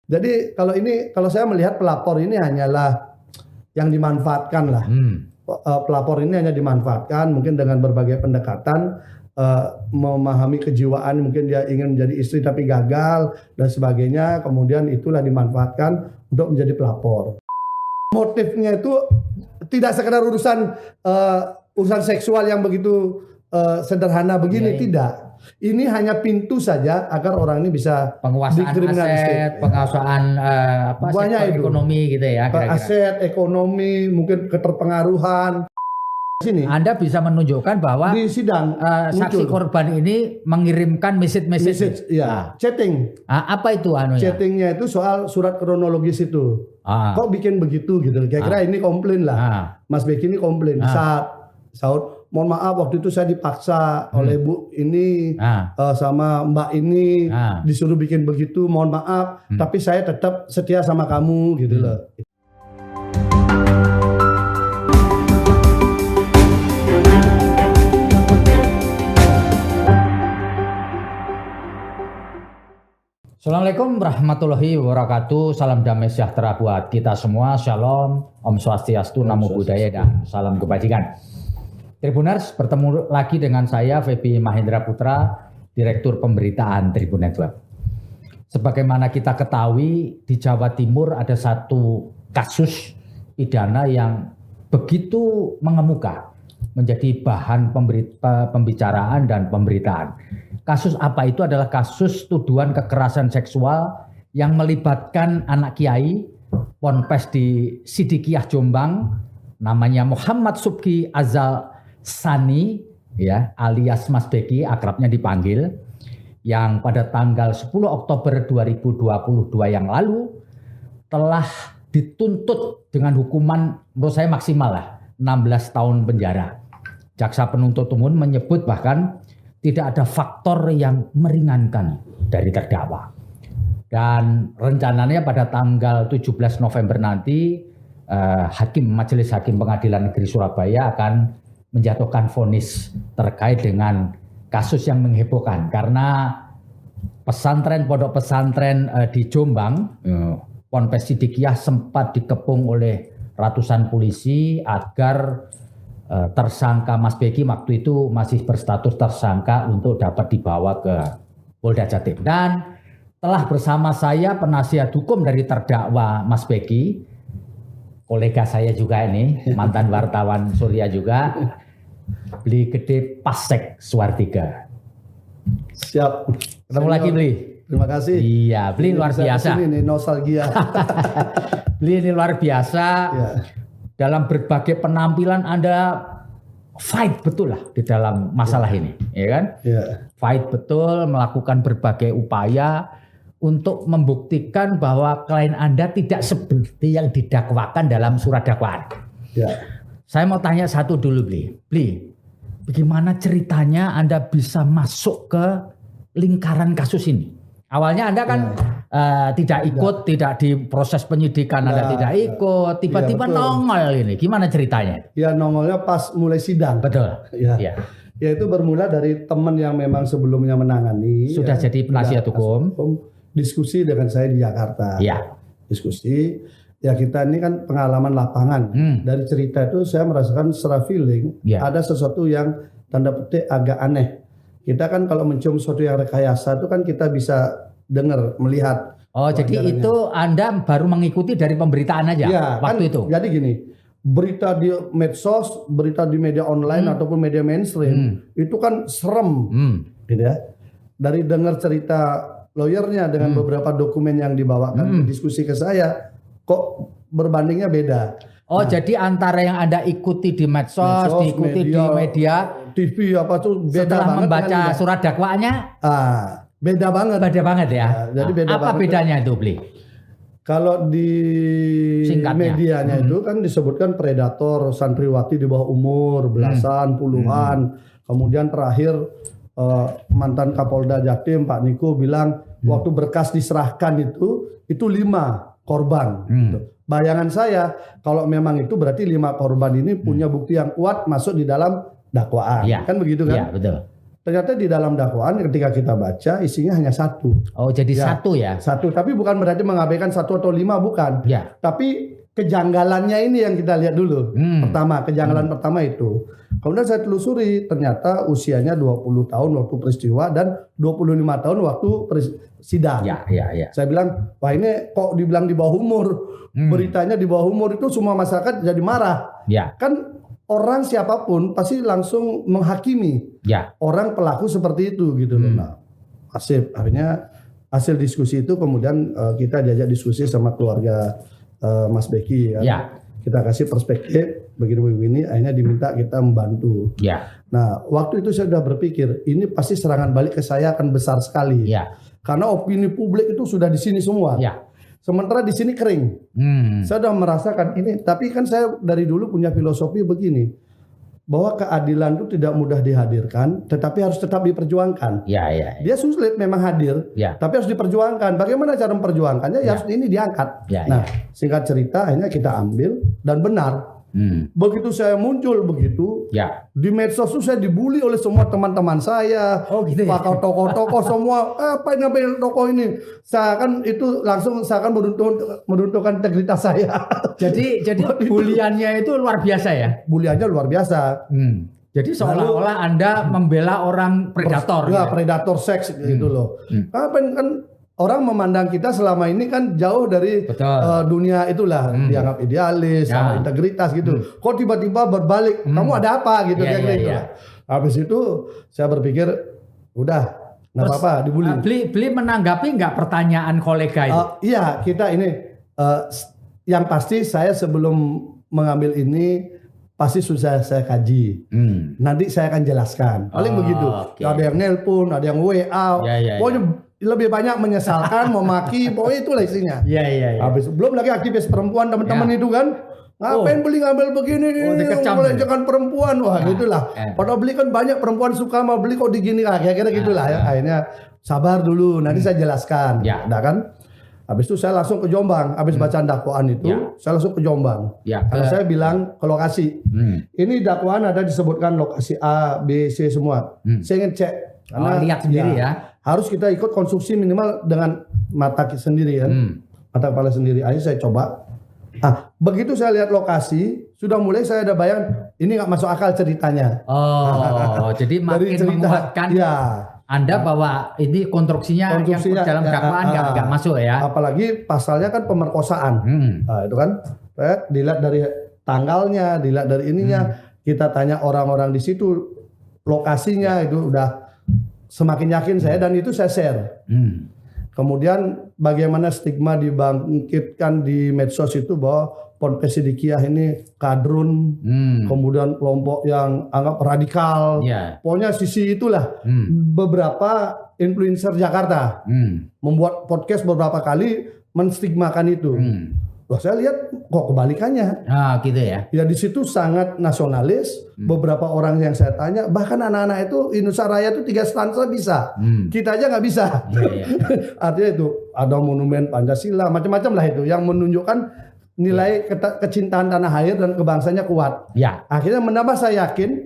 Jadi kalau saya melihat pelapor ini hanyalah yang dimanfaatkan lah. Pelapor ini hanya dimanfaatkan mungkin dengan berbagai pendekatan, memahami kejiwaan, mungkin dia ingin menjadi istri tapi gagal dan sebagainya, kemudian itulah dimanfaatkan untuk menjadi pelapor. Motifnya itu tidak sekedar urusan seksual yang begitu sederhana begini, tidak. Ini hanya pintu saja agar orang ini bisa penguasaan aset, penguasaan sektor ekonomi gitu ya. Kira-kira. Aset, ekonomi, mungkin keterpengaruhan. Sini. Anda bisa menunjukkan bahwa di sidang saksi korban ini mengirimkan message ya, chatting. Apa itu anunya? Chattingnya itu soal surat kronologis itu. Kok bikin begitu gitu? Kira-kira ini komplain lah. Mas Beki ini komplain. Saud, mohon maaf waktu itu saya dipaksa oleh Bu ini sama Mbak ini disuruh bikin begitu. Mohon maaf, tapi saya tetap setia sama kamu gitu loh. Assalamualaikum warahmatullahi wabarakatuh. Salam damai sejahtera buat kita semua. Shalom, Om Swastiastu, Namo Buddhaya, dan salam kebajikan. Tribuners, bertemu lagi dengan saya Feby Mahendra Putra, Direktur Pemberitaan Tribun Network. Sebagaimana kita ketahui, di Jawa Timur ada satu kasus pidana yang begitu mengemuka, menjadi bahan pembicaraan dan pemberitaan. Kasus apa itu? Adalah kasus tuduhan kekerasan seksual yang melibatkan anak kiai ponpes di Sidikiyah Jombang, namanya Muhammad Subki Azal Sani, ya, alias Mas Beki, akrabnya dipanggil, yang pada tanggal 10 Oktober 2022 yang lalu telah dituntut dengan hukuman menurut saya maksimal lah 16 tahun penjara. Jaksa penuntut umum menyebut bahkan tidak ada faktor yang meringankan dari terdakwa. Dan rencananya pada tanggal 17 November nanti Majelis Hakim Pengadilan Negeri Surabaya akan menjatuhkan vonis terkait dengan kasus yang menghebohkan, karena pondok pesantren di Jombang, Ponpes Sidikiyah, sempat dikepung oleh ratusan polisi agar tersangka Mas Beki waktu itu masih berstatus tersangka untuk dapat dibawa ke Polda Jatim. Dan telah bersama saya penasihat hukum dari terdakwa Mas Beki, kolega saya juga ini, mantan wartawan Surya juga, Bli Gede Pasek Suwartiga. Siap. Ketemu lagi, Bli. Terima kasih. Iya, Bli luar biasa. Ini nostalgia. Bli ini luar biasa. Ya. Dalam berbagai penampilan Anda fight betul lah di dalam masalah ini, ya kan? Ya. Fight betul, melakukan berbagai upaya untuk membuktikan bahwa klien Anda tidak seperti yang didakwakan dalam surat dakwaan. Ya. Saya mau tanya satu dulu, Bli, bagaimana ceritanya Anda bisa masuk ke lingkaran kasus ini? Awalnya Anda kan tidak ikut, tidak di proses penyidikan, Anda tidak ikut, tiba-tiba nongol ini. Gimana ceritanya? Ya, nongolnya pas mulai sidang. Betul. Ya. Ya, itu bermula dari teman yang memang sebelumnya menangani. Sudah jadi penasihat hukum. Diskusi dengan saya di Jakarta. Ya. Diskusi. Ya, kita ini kan pengalaman lapangan. Dari cerita itu saya merasakan secara feeling ada sesuatu yang tanda petik agak aneh. Kita kan kalau mencium sesuatu yang rekayasa itu kan kita bisa dengar, melihat. Oh, jadi itu Anda baru mengikuti dari pemberitaan aja ya, waktu kan, itu? Jadi gini, berita di medsos, berita di media online ataupun media mainstream itu kan serem, gitu ya. Dari dengar cerita lawyernya dengan beberapa dokumen yang dibawakan diskusi ke saya, kok berbandingnya beda. Oh, jadi antara yang Anda ikuti di medsos diikuti di media TV apa tuh beda setelah banget. Membaca surat dakwaannya, beda banget. Beda banget ya. Jadi beda apa banget. Bedanya itu, Bli? Kalau di medianya itu kan disebutkan predator, santriwati di bawah umur, belasan, puluhan. Kemudian terakhir mantan Kapolda Jatim Pak Niko bilang waktu berkas diserahkan itu 5 korban. Gitu. Bayangan saya kalau memang itu berarti 5 korban ini punya bukti yang kuat masuk di dalam dakwaan. Kan begitu kan? Iya, betul. Ternyata di dalam dakwaan ketika kita baca isinya hanya satu. Oh, jadi satu ya? Satu, tapi bukan berarti mengabaikan 1 atau 5, bukan. Ya. Tapi kejanggalannya ini yang kita lihat dulu. Pertama, kejanggalan pertama itu. Kemudian saya telusuri, ternyata usianya 20 tahun waktu peristiwa dan 25 tahun waktu sidang. Ya. Saya bilang, wah ini kok dibilang di bawah umur. Beritanya di bawah umur itu semua masyarakat jadi marah. Ya. Kan orang siapapun pasti langsung menghakimi orang pelaku seperti itu gitu loh. Nah, akhirnya hasil diskusi itu kemudian kita diajak diskusi sama keluarga Mas Beki kan. Ya. Kita kasih perspektif begini-begini, akhirnya diminta kita membantu. Ya. Nah, waktu itu saya sudah berpikir ini pasti serangan balik ke saya akan besar sekali. Ya. Karena opini publik itu sudah di sini semua. Ya. Sementara di sini kering. Saya sudah merasakan ini, tapi kan saya dari dulu punya filosofi begini, bahwa keadilan itu tidak mudah dihadirkan, tetapi harus tetap diperjuangkan. Ya. Dia sulit memang hadir, tapi harus diperjuangkan. Bagaimana cara memperjuangkannya? Ya harus ini diangkat. Nah, singkat cerita, akhirnya kita ambil dan benar. Begitu saya muncul begitu, di medsos itu saya dibully oleh semua teman-teman saya, pakar tokoh-tokoh semua, apa ini tokoh ini, saya kan itu langsung saya akan meruntuhkan integritas saya. Jadi buliannya itu luar biasa ya? Buliannya luar biasa. Jadi seolah-olah Anda membela orang predator. Ya, predator seks gitu loh. Kan orang memandang kita selama ini kan jauh dari dunia itulah, dianggap idealis, sama integritas gitu. Kok tiba-tiba berbalik, kamu ada apa gitu gitu. Habis itu saya berpikir, udah, nggak apa-apa, dibully. Beli menanggapi nggak pertanyaan kolega itu? Iya, kita ini yang pasti saya sebelum mengambil ini pasti sudah saya kaji. Nanti saya akan jelaskan. Paling begitu. Ada yang nelpon, ada yang WA. Pokoknya lebih banyak menyesalkan, memaki, pokoknya itulah isinya. Iya. Habis belum lagi aktivis perempuan teman-teman itu kan, ngapain beli ngambil begini, melecehkan perempuan, wah gitulah. Padahal beli kan banyak perempuan suka mau beli kok digini, kira-kira gitulah ya. Akhirnya sabar dulu, nanti saya jelaskan. Udah kan? Habis itu saya langsung ke Jombang, habis bacaan dakwaan itu, saya langsung ke Jombang. Karena saya bilang ke lokasi. Ini dakwaan ada disebutkan lokasi A, B, C semua. Saya ingin cek. Karena lihat sendiri ya. Harus kita ikut konstruksi minimal dengan mata sendiri kan. Mata kepala sendiri. Akhirnya saya coba. Begitu saya lihat lokasi, sudah mulai saya ada bayang ini nggak masuk akal ceritanya. Jadi makin menguatkan Anda bahwa ini konstruksinya yang dalam dakwaan nggak masuk ya. Apalagi pasalnya kan pemerkosaan. Nah, itu kan dilihat dari tanggalnya, dilihat dari ininya. Kita tanya orang-orang di situ, lokasinya itu udah semakin yakin saya, dan itu saya share. Kemudian bagaimana stigma dibangkitkan di medsos itu bahwa Ponpes Sidikiyah ini kadrun, kemudian kelompok yang anggap radikal. Pokoknya sisi itulah. Beberapa influencer Jakarta membuat podcast beberapa kali menstigmakan itu. Loh, saya lihat kok kebalikannya. Gitu ya. Ya di situ sangat nasionalis. Beberapa orang yang saya tanya, bahkan anak-anak itu Indonesia Raya itu 3 stanza bisa. Kita aja nggak bisa. Artinya itu ada monumen Pancasila, macam-macam lah itu yang menunjukkan nilai kecintaan tanah air dan kebangsanya kuat. Akhirnya menambah saya yakin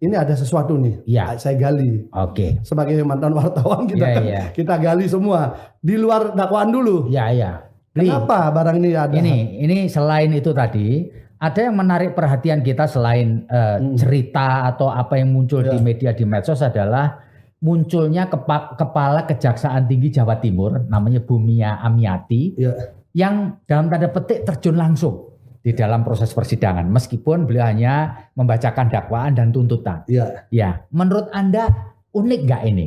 ini ada sesuatu nih. Saya gali. Sebagai mantan wartawan kita gali semua di luar dakwaan dulu. Kenapa barang ini ada? Ini selain itu tadi, ada yang menarik perhatian kita selain cerita atau apa yang muncul di media di medsos adalah munculnya Kepala Kejaksaan Tinggi Jawa Timur, namanya Bumia Amiati, yang dalam tanda petik terjun langsung di dalam proses persidangan, meskipun beliau hanya membacakan dakwaan dan tuntutan. Menurut Anda unik nggak ini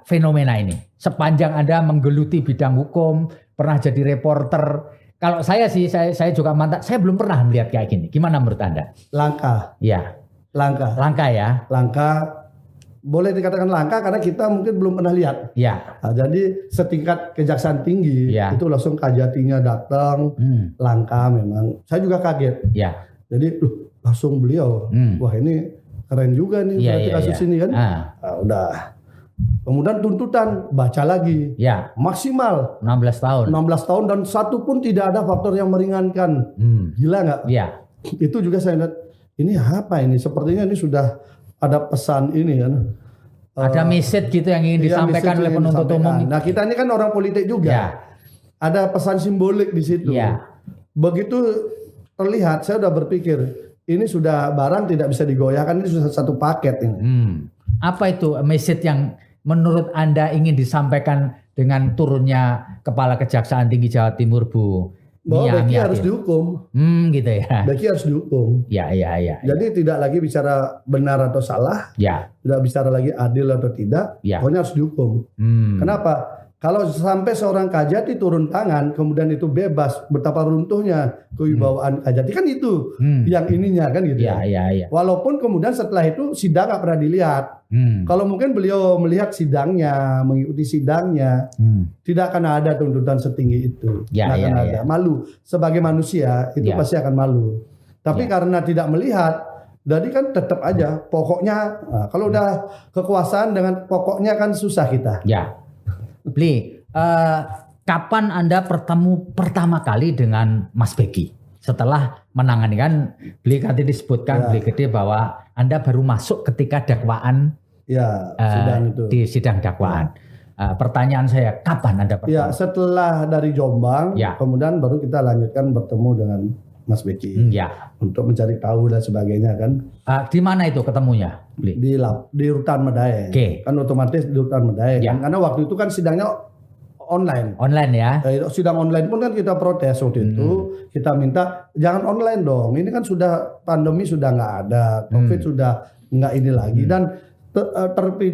fenomena ini? Sepanjang Anda menggeluti bidang hukum, pernah jadi reporter. Kalau saya sih, saya juga mantan. Saya belum pernah melihat kayak gini. Gimana menurut Anda? Langka. Langka ya. Langka. Boleh dikatakan langka karena kita mungkin belum pernah lihat. Jadi setingkat kejaksaan tinggi itu langsung Kajatinya datang. Langka memang. Saya juga kaget. Jadi langsung beliau. Wah ini keren juga nih berarti kasus ini kan. Udah. Kemudian tuntutan baca lagi. Maksimal 16 tahun. 16 tahun dan satu pun tidak ada faktor yang meringankan. Gila nggak? Itu juga saya lihat ini apa ini? Sepertinya ini sudah ada pesan ini kan. ada message gitu yang ingin disampaikan oleh penuntut umum. Nah kita ini kan orang politik juga. Ya. Ada pesan simbolik di situ. Ya. Begitu terlihat, saya udah berpikir ini sudah barang tidak bisa digoyahkan, ini sudah satu paket ini. Apa itu message yang menurut Anda ingin disampaikan dengan turunnya Kepala Kejaksaan Tinggi Jawa Timur, Bu? Bahwa Beki harus dihukum. Gitu ya. Beki harus dihukum. Ya. Jadi tidak lagi bicara benar atau salah. Ya. Tidak bicara lagi adil atau tidak. Ya. Pokoknya harus dihukum. Kenapa? Kalau sampai seorang Kajati turun tangan, kemudian itu bebas, betapa runtuhnya kewibawaan Kajati, kan itu yang ininya kan gitu. Ya. Walaupun kemudian setelah itu sidang nggak pernah dilihat. Kalau mungkin beliau melihat sidangnya, mengikuti sidangnya, tidak akan ada tuntutan setinggi itu. Tidak akan ada. Malu sebagai manusia itu pasti akan malu. Tapi karena tidak melihat, jadi kan tetap aja pokoknya. Nah, kalau udah kekuasaan dengan pokoknya kan susah kita. Ya. Bli, kapan Anda bertemu pertama kali dengan Mas Beki? Setelah menangani, kan Bli tadi disebutkan Bli Gede bahwa Anda baru masuk ketika dakwaan sidang itu. Di sidang dakwaan. Pertanyaan saya, kapan Anda bertemu? Ya, setelah dari Jombang, kemudian baru kita lanjutkan bertemu dengan Mas Beki untuk mencari tahu dan sebagainya kan. Di mana itu ketemunya? Bli? Di Rutan Medaeng. Kan otomatis di Rutan Medaeng kan? Karena waktu itu kan sidangnya online. Online ya. Sidang online pun kan kita protes waktu itu, kita minta jangan online dong. Ini kan sudah pandemi sudah nggak ada, COVID sudah nggak ini lagi dan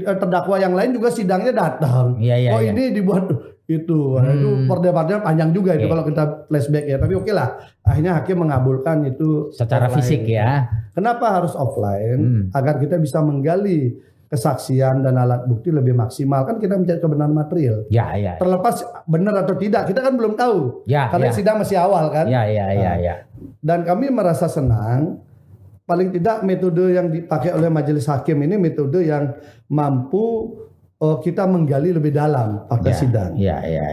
terdakwa yang lain juga sidangnya datang. Ini dibuat itu perdebatannya panjang juga itu kalau kita flashback ya. Tapi oke lah, akhirnya hakim mengabulkan itu secara offline. Fisik ya. Kenapa harus offline? Agar kita bisa menggali kesaksian dan alat bukti lebih maksimal. Kan kita mencari kebenaran material. Terlepas benar atau tidak, kita kan belum tahu. Karena sidang masih awal kan. Dan kami merasa senang. Paling tidak metode yang dipakai oleh majelis hakim ini metode yang mampu kita menggali lebih dalam fakta sidang.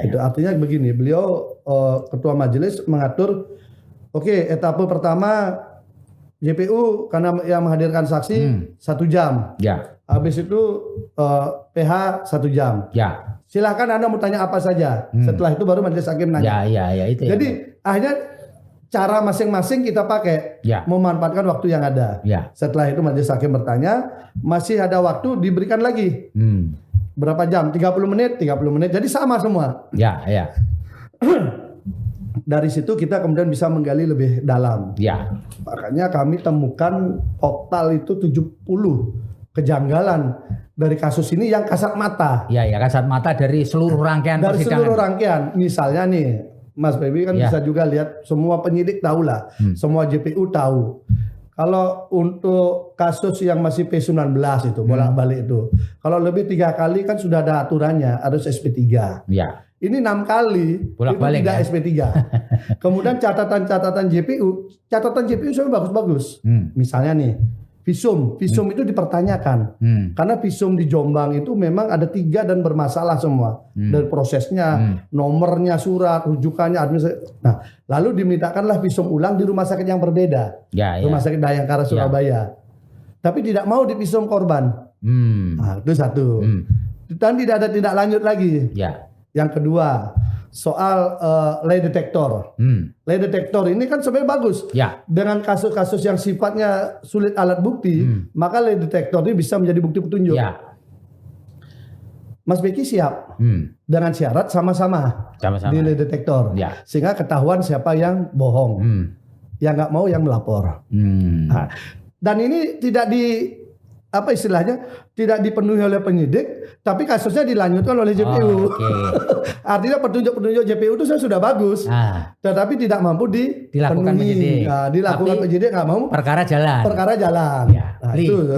Itu artinya begini, beliau ketua majelis mengatur, etape pertama JPU karena yang menghadirkan saksi 1 jam. Habis itu PH 1 jam. Silahkan Anda mau tanya apa saja. Setelah itu baru majelis hakim nanya. Itu. Jadi akhirnya cara masing-masing kita pakai memanfaatkan waktu yang ada. Setelah itu majelis hakim bertanya, masih ada waktu diberikan lagi. Berapa jam? 30 menit. Jadi sama semua. Dari situ kita kemudian bisa menggali lebih dalam. Makanya kami temukan total itu 70 kejanggalan dari kasus ini yang kasat mata. Kasat mata dari seluruh rangkaian dari persidangan. Seluruh rangkaian. Misalnya nih, Mas Baby kan bisa juga lihat semua penyidik tahu lah, semua JPU tahu. Kalau untuk kasus yang masih P19 itu bolak-balik itu, kalau lebih 3 kali kan sudah ada aturannya harus SP3. Ini 6 kali bolak-balik tidak SP3. Kemudian catatan JPU sebenarnya bagus-bagus. Misalnya nih, visum itu dipertanyakan karena visum di Jombang itu memang ada 3 dan bermasalah semua dari prosesnya, nomornya, surat, rujukannya, administrasi. Nah, lalu dimintakanlah visum ulang di rumah sakit yang berbeda, rumah sakit Bayangkara Surabaya, tapi tidak mau divisum korban. Nah, itu satu. Dan tidak ada tindak lanjut lagi. Yang kedua, soal lie detektor. Lie detektor ini kan sebenarnya bagus. Dengan kasus-kasus yang sifatnya sulit alat bukti, maka lie detektor ini bisa menjadi bukti petunjuk. Mas Beki siap dengan syarat sama-sama di lie detektor, sehingga ketahuan siapa yang bohong, yang nggak mau yang melapor. Nah, dan ini tidak tidak dipenuhi oleh penyidik, tapi kasusnya dilanjutkan oleh JPU. Artinya petunjuk-petunjuk JPU itu sudah bagus, tetapi tidak mampu dilakukan penyidik. Dilakukan penyidik nggak mau. Perkara jalan. Itu.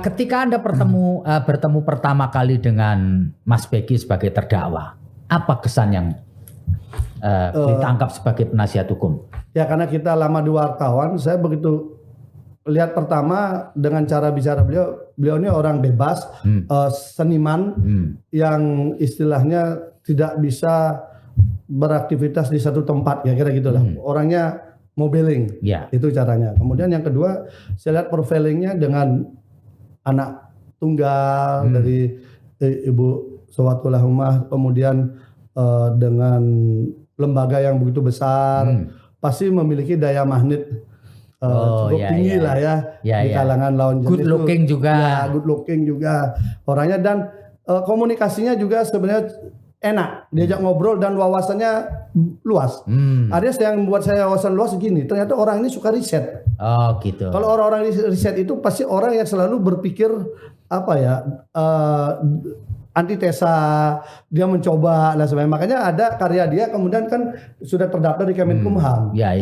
Ketika Anda bertemu pertama kali dengan Mas Beki sebagai terdakwa, apa kesan yang ditangkap sebagai penasihat hukum? Ya karena kita lama di wartawan, saya begitu lihat pertama dengan cara bicara beliau ini orang bebas, seniman yang istilahnya tidak bisa beraktivitas di satu tempat, ya kira gitulah. Orangnya modeling, itu caranya. Kemudian yang kedua, saya lihat profilingnya dengan anak tunggal dari Ibu Sowatullah Umah, kemudian dengan lembaga yang begitu besar, pasti memiliki daya magnet cukup tinggi lah ya di kalangan lawan jenis. Good looking juga. Ya, good looking juga orangnya, dan komunikasinya juga sebenarnya enak, diajak ngobrol dan wawasannya luas. Ada yang membuat saya wawasan luas gini, ternyata orang ini suka riset. Oh gitu. Kalau orang-orang riset itu pasti orang yang selalu berpikir apa ya, antitesa, dia mencoba dan sebagainya. Makanya ada karya dia kemudian kan sudah terdaftar di Kemenkumham. Ya.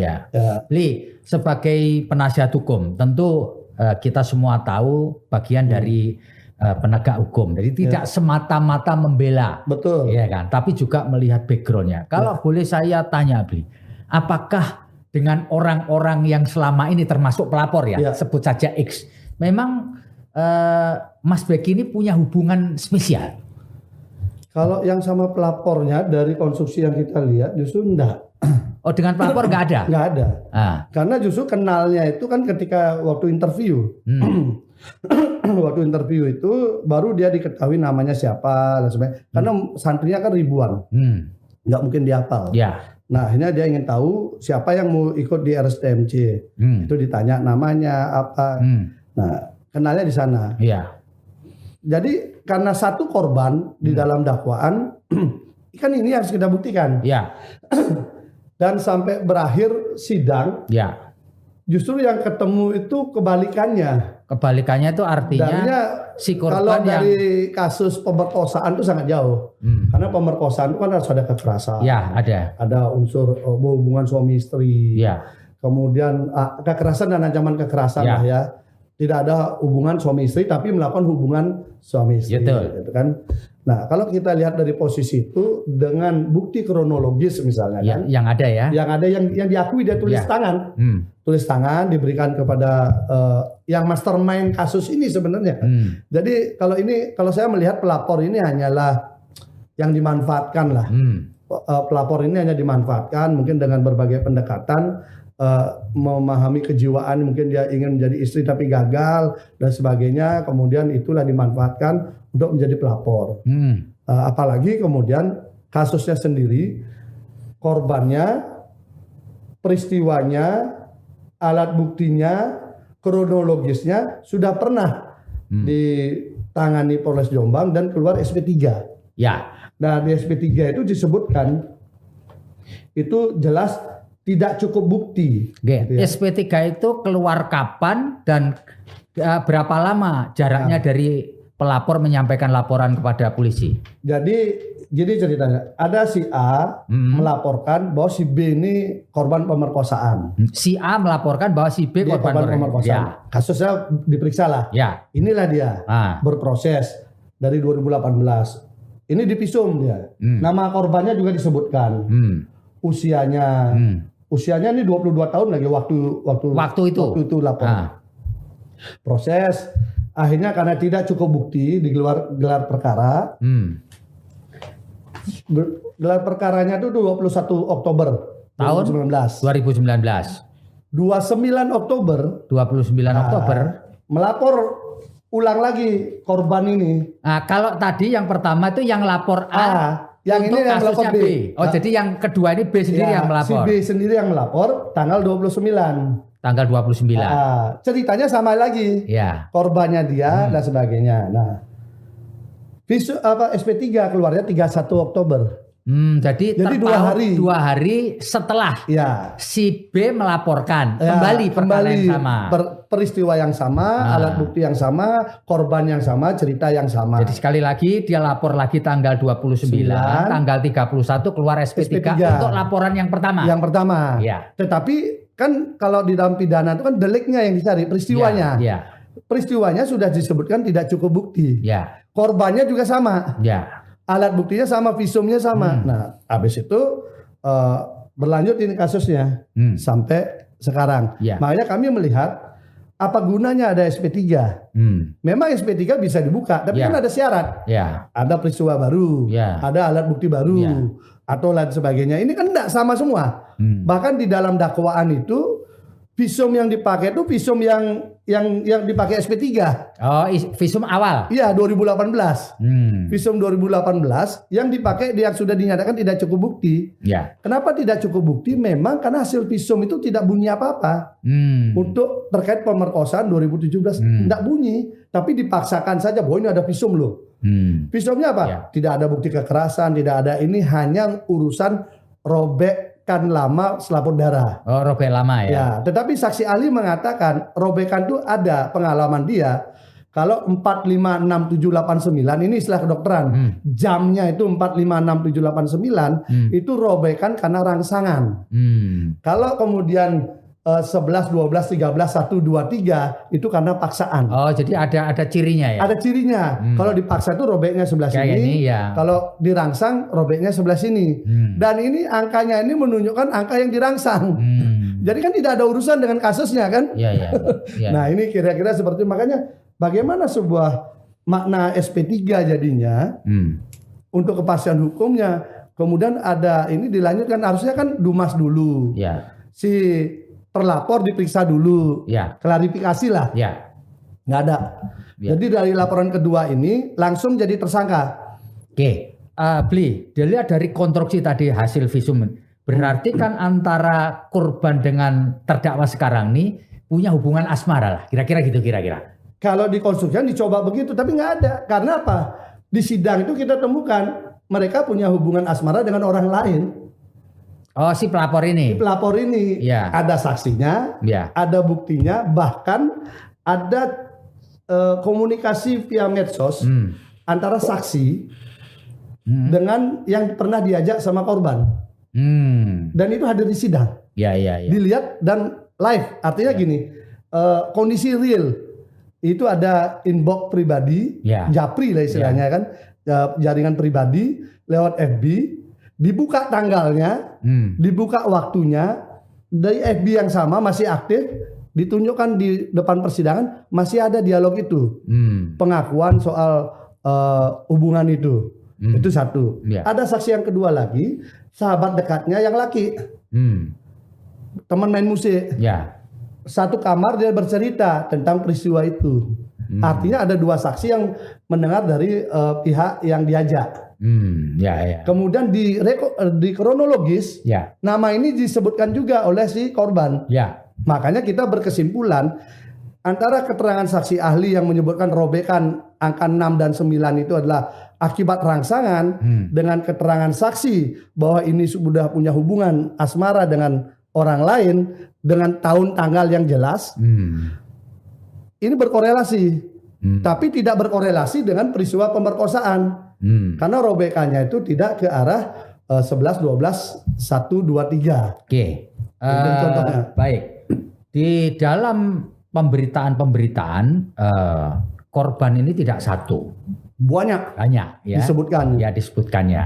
Li, sebagai penasihat hukum, tentu kita semua tahu bagian dari penegak hukum. Jadi tidak semata-mata membela. Betul. Iya kan? Tapi juga melihat backgroundnya. Kalau boleh saya tanya, Bli, apakah dengan orang-orang yang selama ini termasuk pelapor ya, sebut saja X, memang Mas Beki ini punya hubungan spesial? Kalau yang sama pelapornya dari konstruksi yang kita lihat justru enggak. Oh, dengan pelapor enggak ada? Enggak ada. Karena justru kenalnya itu kan ketika waktu interview. Waktu interview itu baru dia diketahui namanya siapa dan sebagainya. Karena santrinya kan ribuan. Nggak mungkin dihafal. Ya. Nah, akhirnya dia ingin tahu siapa yang mau ikut di RSTMC. Itu ditanya namanya apa. Nah, kenalnya di sana. Iya. Jadi karena satu korban di dalam dakwaan, kan ini harus kita buktikan. Ya. Dan sampai berakhir sidang, ya, justru yang ketemu itu kebalikannya. Kebalikannya itu artinya si korban kalau dari kasus pemerkosaan itu sangat jauh. Karena pemerkosaan itu kan harus ada kekerasan. Ya, ada. Ada unsur hubungan suami istri. Ya. Kemudian kekerasan dan ancaman kekerasan lah ya. Tidak ada hubungan suami istri tapi melakukan hubungan suami istri. Betul. Gitu kan. Nah, kalau kita lihat dari posisi itu dengan bukti kronologis misalnya ya, kan. Yang ada ya. Yang ada yang diakui dia tulis tangan. Tulis tangan diberikan kepada yang mastermind kasus ini sebenarnya. Jadi kalau saya melihat pelapor ini hanyalah yang dimanfaatkan lah. Pelapor ini hanya dimanfaatkan mungkin dengan berbagai pendekatan, memahami kejiwaan, mungkin dia ingin menjadi istri tapi gagal dan sebagainya, kemudian itulah dimanfaatkan untuk menjadi pelapor. Apalagi kemudian kasusnya sendiri, korbannya, peristiwanya, alat buktinya, kronologisnya sudah pernah ditangani Polres Jombang dan keluar SP3. Ya. Nah, di SP3 itu disebutkan itu jelas tidak cukup bukti. Gitu ya. SP3 itu keluar kapan dan berapa lama jaraknya dari pelapor menyampaikan laporan kepada polisi? Jadi ceritanya ada si A melaporkan bahwa si B ini korban pemerkosaan. Si A melaporkan bahwa si B korban pemerkosaan. Ya. Kasusnya diperiksa lah. Ya. Inilah dia berproses dari 2018. Ini divisum dia. Nama korbannya juga disebutkan. Usianya ini 22 tahun lagi waktu itu lapor. Proses akhirnya karena tidak cukup bukti gelar perkara. Gelar perkaranya itu 21 Oktober tahun 2019. 29 Oktober melapor ulang lagi korban ini. Nah, kalau tadi yang pertama itu yang lapor A. Yang ini yang melapor B. Oh, jadi yang kedua ini B sendiri yang melapor. Si B sendiri yang melapor tanggal 29. Tanggal 29. Ceritanya sama lagi. Ya. Korbannya dia dan sebagainya. Nah, SP3 keluarnya 31 Oktober. Jadi dua hari setelah si B melaporkan kembali perkara yang sama. Peristiwa yang sama, alat bukti yang sama, korban yang sama, cerita yang sama. Jadi sekali lagi dia lapor lagi tanggal 29, tanggal 31 keluar SP3 untuk laporan yang pertama. Yang pertama. Ya. Tetapi kan kalau di dalam pidana itu kan deliknya yang dicari, peristiwanya. Ya. Peristiwanya sudah disebutkan tidak cukup bukti. Ya. Korbannya juga sama. Ya. Alat buktinya sama, visumnya sama. Nah, habis itu berlanjut ini kasusnya sampai sekarang. Ya. Makanya kami melihat apa gunanya ada SP3? Memang SP3 bisa dibuka, tapi kan ada syarat. Ya. Ada peristiwa baru, ada alat bukti baru, atau lain sebagainya. Ini kan tidak sama semua. Bahkan di dalam dakwaan itu visum yang dipakai itu visum yang yang dipakai SP3. Oh, visum awal. Iya, 2018. Visum 2018 yang dipakai yang sudah dinyatakan tidak cukup bukti. Ya. Kenapa tidak cukup bukti? Memang karena hasil visum itu tidak bunyi apa-apa. Untuk terkait pemerkosaan 2017 tidak bunyi, tapi dipaksakan saja bahwa ini ada visum loh. Visumnya apa? Ya. Tidak ada bukti kekerasan, tidak ada, ini hanya urusan robekkan lama selaput darah. Oh, robek lama ya. Ya, tetapi saksi ahli mengatakan robekan itu ada pengalaman dia. Kalau 456789 ini istilah kedokteran. Jamnya itu 456789 itu robekan karena rangsangan. Kalau kemudian 11, 12, 13, 1, 2, 3 itu karena paksaan. Oh, jadi ada cirinya ya? Ada cirinya. Kalau dipaksa itu robeknya sebelah Kayak sini. ini, ya. Kalau dirangsang robeknya sebelah sini. Dan ini angkanya ini menunjukkan angka yang dirangsang. Jadi kan tidak ada urusan dengan kasusnya kan? Iya. Nah, ini kira-kira seperti, makanya bagaimana sebuah makna SP3 jadinya untuk kepastian hukumnya. Kemudian ada ini dilanjutkan, harusnya kan Dumas dulu. Ya. Si terlapor diperiksa dulu, Ya. klarifikasi lah, Ya. nggak ada. Ya. Jadi dari laporan kedua ini langsung jadi tersangka. Oke, Bli, dilihat dari konstruksi tadi hasil visum, berarti kan antara korban dengan terdakwa sekarang nih punya hubungan asmara lah, kira-kira gitu kira-kira. Kalau dikonstruksikan dicoba begitu, tapi nggak ada. Karena apa? Di sidang itu kita temukan mereka punya hubungan asmara dengan orang lain. Oh, si pelapor ini. Pelapor ini Ya. ada saksinya, Ya. ada buktinya, bahkan ada komunikasi via medsos antara saksi dengan yang pernah diajak sama korban. Dan itu hadir di sidang. Ya. Dilihat dan live. Artinya gini, kondisi real itu ada inbox pribadi, Ya. japri lah istilahnya kan, jaringan pribadi lewat FB. Dibuka tanggalnya, dibuka waktunya, dari FB yang sama masih aktif, ditunjukkan di depan persidangan masih ada dialog itu, pengakuan soal hubungan itu, itu satu. Ya. Ada saksi yang kedua lagi, sahabat dekatnya yang laki, teman main musik, Ya. satu kamar dia bercerita tentang peristiwa itu. Artinya ada dua saksi yang mendengar dari pihak yang diajak. Ya. Kemudian di kronologis, Ya. nama ini disebutkan juga oleh si korban. Ya. Makanya kita berkesimpulan antara keterangan saksi ahli yang menyebutkan robekan angka 6 dan 9 itu adalah akibat rangsangan, dengan keterangan saksi bahwa ini sudah punya hubungan asmara dengan orang lain dengan tahun tanggal yang jelas. Ini berkorelasi. Tapi tidak berkorelasi dengan peristiwa pemerkosaan. Karena robekannya itu tidak ke arah 11, 12, 1, 2, 3. Oke. Itu contohnya. Baik. Di dalam pemberitaan korban ini tidak satu. Banyak Banyak ya. disebutkan. Ya, disebutkannya.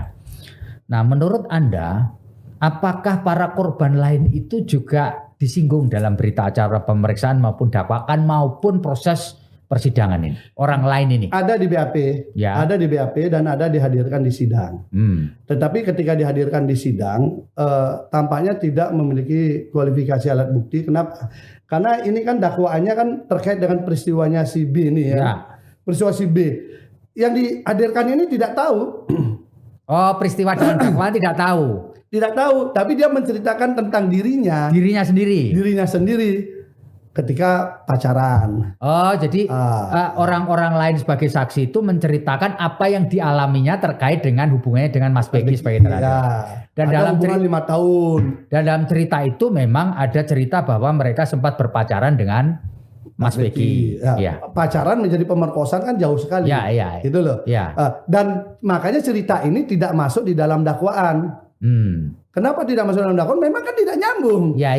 Nah, menurut Anda, apakah para korban lain itu juga disinggung dalam berita acara pemeriksaan maupun dakwaan maupun proses persidangan ini? Orang lain ini? Ada di BAP, Ya. ada di BAP dan ada dihadirkan di sidang. Tetapi ketika dihadirkan di sidang, tampaknya tidak memiliki kualifikasi alat bukti. Kenapa? Karena ini kan dakwaannya kan terkait dengan peristiwanya si B ini ya. Ya. Peristiwa si B. Yang dihadirkan ini tidak tahu. Oh, peristiwa dalam dakwaan tidak tahu. Tidak tahu, tapi dia menceritakan tentang dirinya Dirinya sendiri. ketika pacaran. Oh, jadi orang-orang lain sebagai saksi itu menceritakan apa yang dialaminya terkait dengan hubungannya dengan Mas Beki sebagai tersangka. Ya. Dan ada dalam hubungan 5 tahun. Dan dalam cerita itu memang ada cerita bahwa mereka sempat berpacaran dengan Mas Beki. Ya. Pacaran menjadi pemerkosaan kan jauh sekali. Ya. Itu loh. Ya. Dan makanya cerita ini tidak masuk di dalam dakwaan. Kenapa tidak masuk dalam dakwaan? Memang kan tidak nyambung. Ya.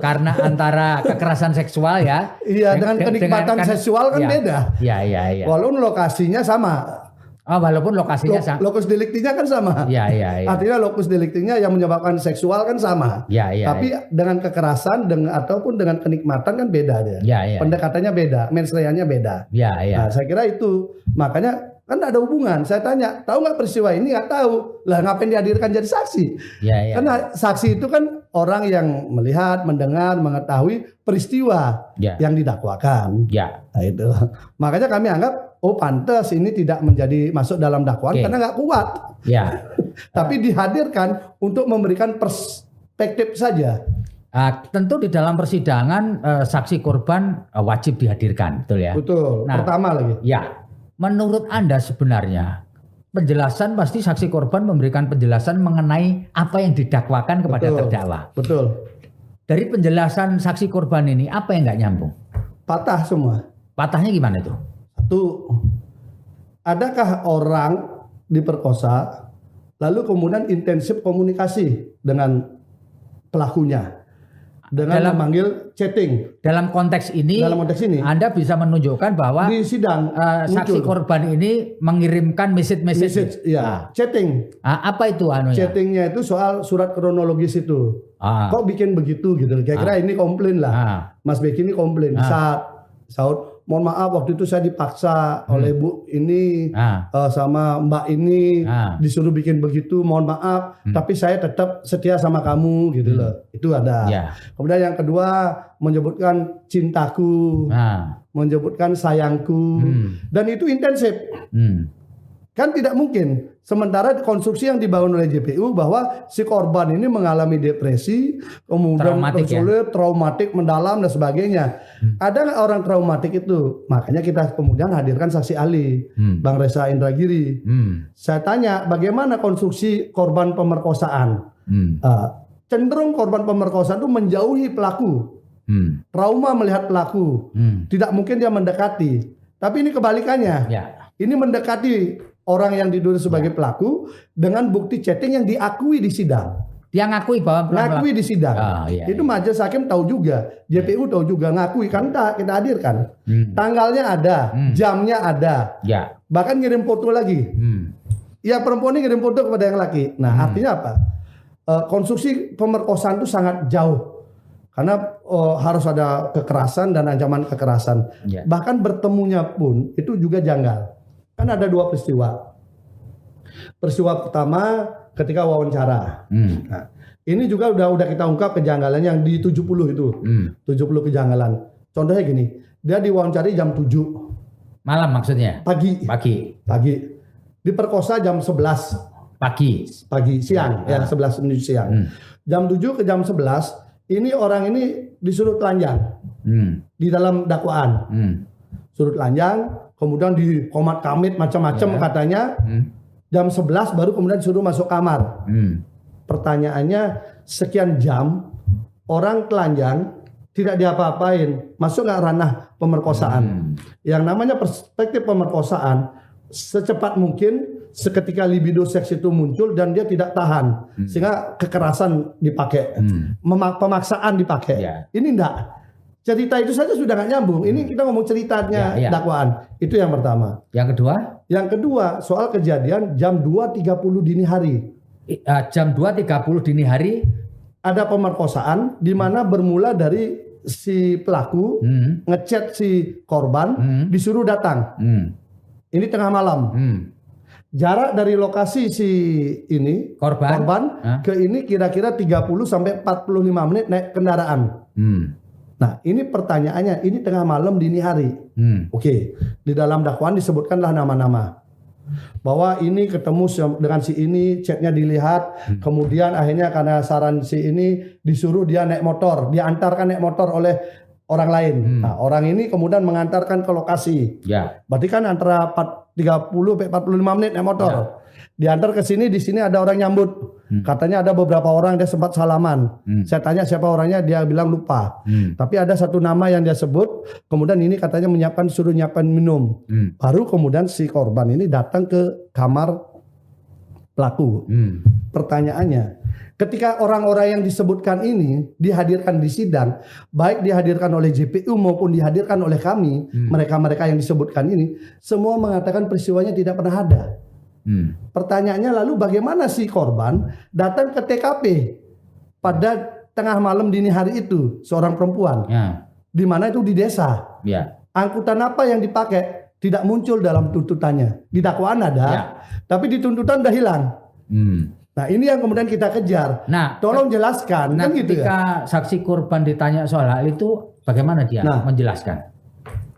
Karena antara kekerasan seksual ya. Iya, dengan kenikmatan seksual kan beda. Ya. Walaupun lokasinya sama. Oh, walaupun lokasinya sama. Lokus deliktinya kan sama. Ya. Artinya lokus deliktinya yang menyebabkan seksual kan sama. Ya. Tapi dengan kekerasan ataupun dengan kenikmatan kan beda dia. Ya. Pendekatannya beda, mensreanya beda. Ya. Nah, saya kira itu. Makanya Kan ada hubungan. Saya tanya, tahu nggak peristiwa ini? Nggak tahu. Lah ngapain dihadirkan jadi saksi? Ya. Karena saksi itu kan orang yang melihat, mendengar, mengetahui peristiwa yang didakwakan. Ya. Nah, itu. Makanya kami anggap, oh pantas ini tidak menjadi masuk dalam dakwaan karena nggak kuat. Ya. Tapi dihadirkan untuk memberikan perspektif saja. Tentu di dalam persidangan saksi korban wajib dihadirkan, betul ya? Betul. Nah, pertama lagi. Ya, menurut Anda sebenarnya penjelasan pasti saksi korban memberikan penjelasan mengenai apa yang didakwakan kepada terdakwa. Betul. Dari penjelasan saksi korban ini apa yang nggak nyambung? Patah semua. Patahnya gimana itu? Satu, adakah orang diperkosa lalu kemudian intensif komunikasi dengan pelakunya? Dengan memanggil chatting. Dalam konteks ini Anda bisa menunjukkan bahwa di sidang saksi korban ini mengirimkan message ya, chatting. Apa itu anunya? Chattingnya itu soal surat kronologis itu. Kok bikin begitu gitu. Kira-kira ini komplain lah. Mas Beki ini komplain. Saud, mohon maaf waktu itu saya dipaksa oleh Bu ini sama Mbak ini disuruh bikin begitu, mohon maaf, tapi saya tetap setia sama kamu gitu loh. Itu ada. Kemudian yang kedua menyebutkan cintaku, menyebutkan sayangku, dan itu intensif. Kan tidak mungkin. Sementara konstruksi yang dibangun oleh JPU bahwa si korban ini mengalami depresi, kemudian traumatik mendalam dan sebagainya. Ada nggak orang traumatik itu? Makanya kita kemudian hadirkan saksi ahli, Bang Reza Indragiri. Saya tanya bagaimana konstruksi korban pemerkosaan? Cenderung korban pemerkosaan itu menjauhi pelaku, trauma melihat pelaku, tidak mungkin dia mendekati. Tapi ini kebalikannya. Ini mendekati orang yang dituduh sebagai pelaku dengan bukti chatting yang diakui di sidang. Dia ngakui bahwa ngakui di sidang. Itu majelis hakim tahu juga, JPU tahu juga, ngakui kan kita hadirkan. Tanggalnya ada, jamnya ada. Bahkan ngirim foto lagi. Ya perempuan ini ngirim foto kepada yang laki. Nah, artinya apa? Konstruksi pemerkosaan itu sangat jauh. Karena harus ada kekerasan dan ancaman kekerasan. Bahkan bertemunya pun itu juga janggal. Kan ada dua peristiwa. Peristiwa pertama ketika wawancara. Nah, ini juga udah kita ungkap kejanggalan yang di 70 itu. 70 kejanggalan. Contohnya gini, dia diwawancari jam 7. Malam maksudnya? Pagi. Diperkosa jam 11. Siang, ya 11 menit siang. Jam 7 ke jam 11, ini orang ini disuruh telanjang. Di dalam dakwaan. Suruh telanjang. Kemudian di komat kamit macam-macam katanya. Jam 11 baru kemudian suruh masuk kamar. Pertanyaannya sekian jam orang telanjang tidak diapa-apain. Masuk nggak ranah pemerkosaan? Yang namanya perspektif pemerkosaan secepat mungkin seketika libido seks itu muncul dan dia tidak tahan. Sehingga kekerasan dipakai. Pemaksaan dipakai. Ini enggak. Cerita itu saja sudah nggak nyambung. Ini kita ngomong ceritanya dakwaan. Itu yang pertama. Yang kedua? Yang kedua soal kejadian jam 2.30 dini hari. Jam 2.30 dini hari ada pemerkosaan di mana bermula dari si pelaku ngechat si korban disuruh datang. Ini tengah malam. Jarak dari lokasi si ini korban ke ini kira-kira 30 sampai 45 menit naik kendaraan. Nah, ini pertanyaannya, ini tengah malam dini hari. Oke, di dalam dakwaan disebutkanlah nama-nama. Bahwa ini ketemu dengan si ini, chatnya dilihat, kemudian akhirnya karena saran si ini disuruh dia naik motor, diantarkan naik motor oleh orang lain. Nah, orang ini kemudian mengantarkan ke lokasi. Berarti kan antara 30 sampai 45 menit naik motor. Diantar ke sini, di sini ada orang nyambut. Katanya ada beberapa orang dia sempat salaman. Saya tanya siapa orangnya, dia bilang lupa. Tapi ada satu nama yang dia sebut. Kemudian ini katanya suruh nyiapkan minum. Baru kemudian si korban ini datang ke kamar pelaku. Pertanyaannya, ketika orang-orang yang disebutkan ini dihadirkan di sidang, baik dihadirkan oleh JPU maupun dihadirkan oleh kami, mereka-mereka yang disebutkan ini, semua mengatakan peristiwanya tidak pernah ada. Pertanyaannya lalu bagaimana si korban datang ke TKP pada tengah malam dini hari itu, seorang perempuan, di mana itu di desa. Angkutan apa yang dipakai? tidak muncul dalam tuntutannya. Di dakwaan ada, tapi di tuntutan udah hilang. Nah ini yang kemudian kita kejar. Nah, tolong jelaskan. Nah, kan gitu ketika saksi korban ditanya soal hal itu, bagaimana dia menjelaskan?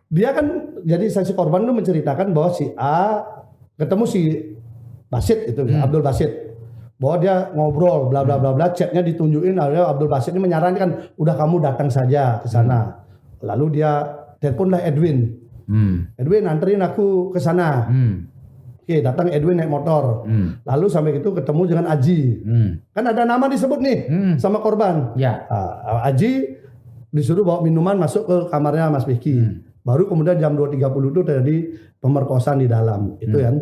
Dia kan jadi saksi korban itu menceritakan bahwa si A ketemu si Basit itu, Abdul Basit, bahwa dia ngobrol, bla bla bla bla, chatnya ditunjukin, Abdul Basit ini menyarankan, udah kamu datang saja ke sana. Lalu dia teleponlah Edwin. Edwin anterin aku ke sana. Oke, datang Edwin naik motor. Lalu sampai itu ketemu dengan Aji. Kan ada nama disebut nih sama korban. Ya. Aji disuruh bawa minuman masuk ke kamarnya Mas Beki. Baru kemudian jam 2.30 itu terjadi pemerkosaan di dalam. Itu kan.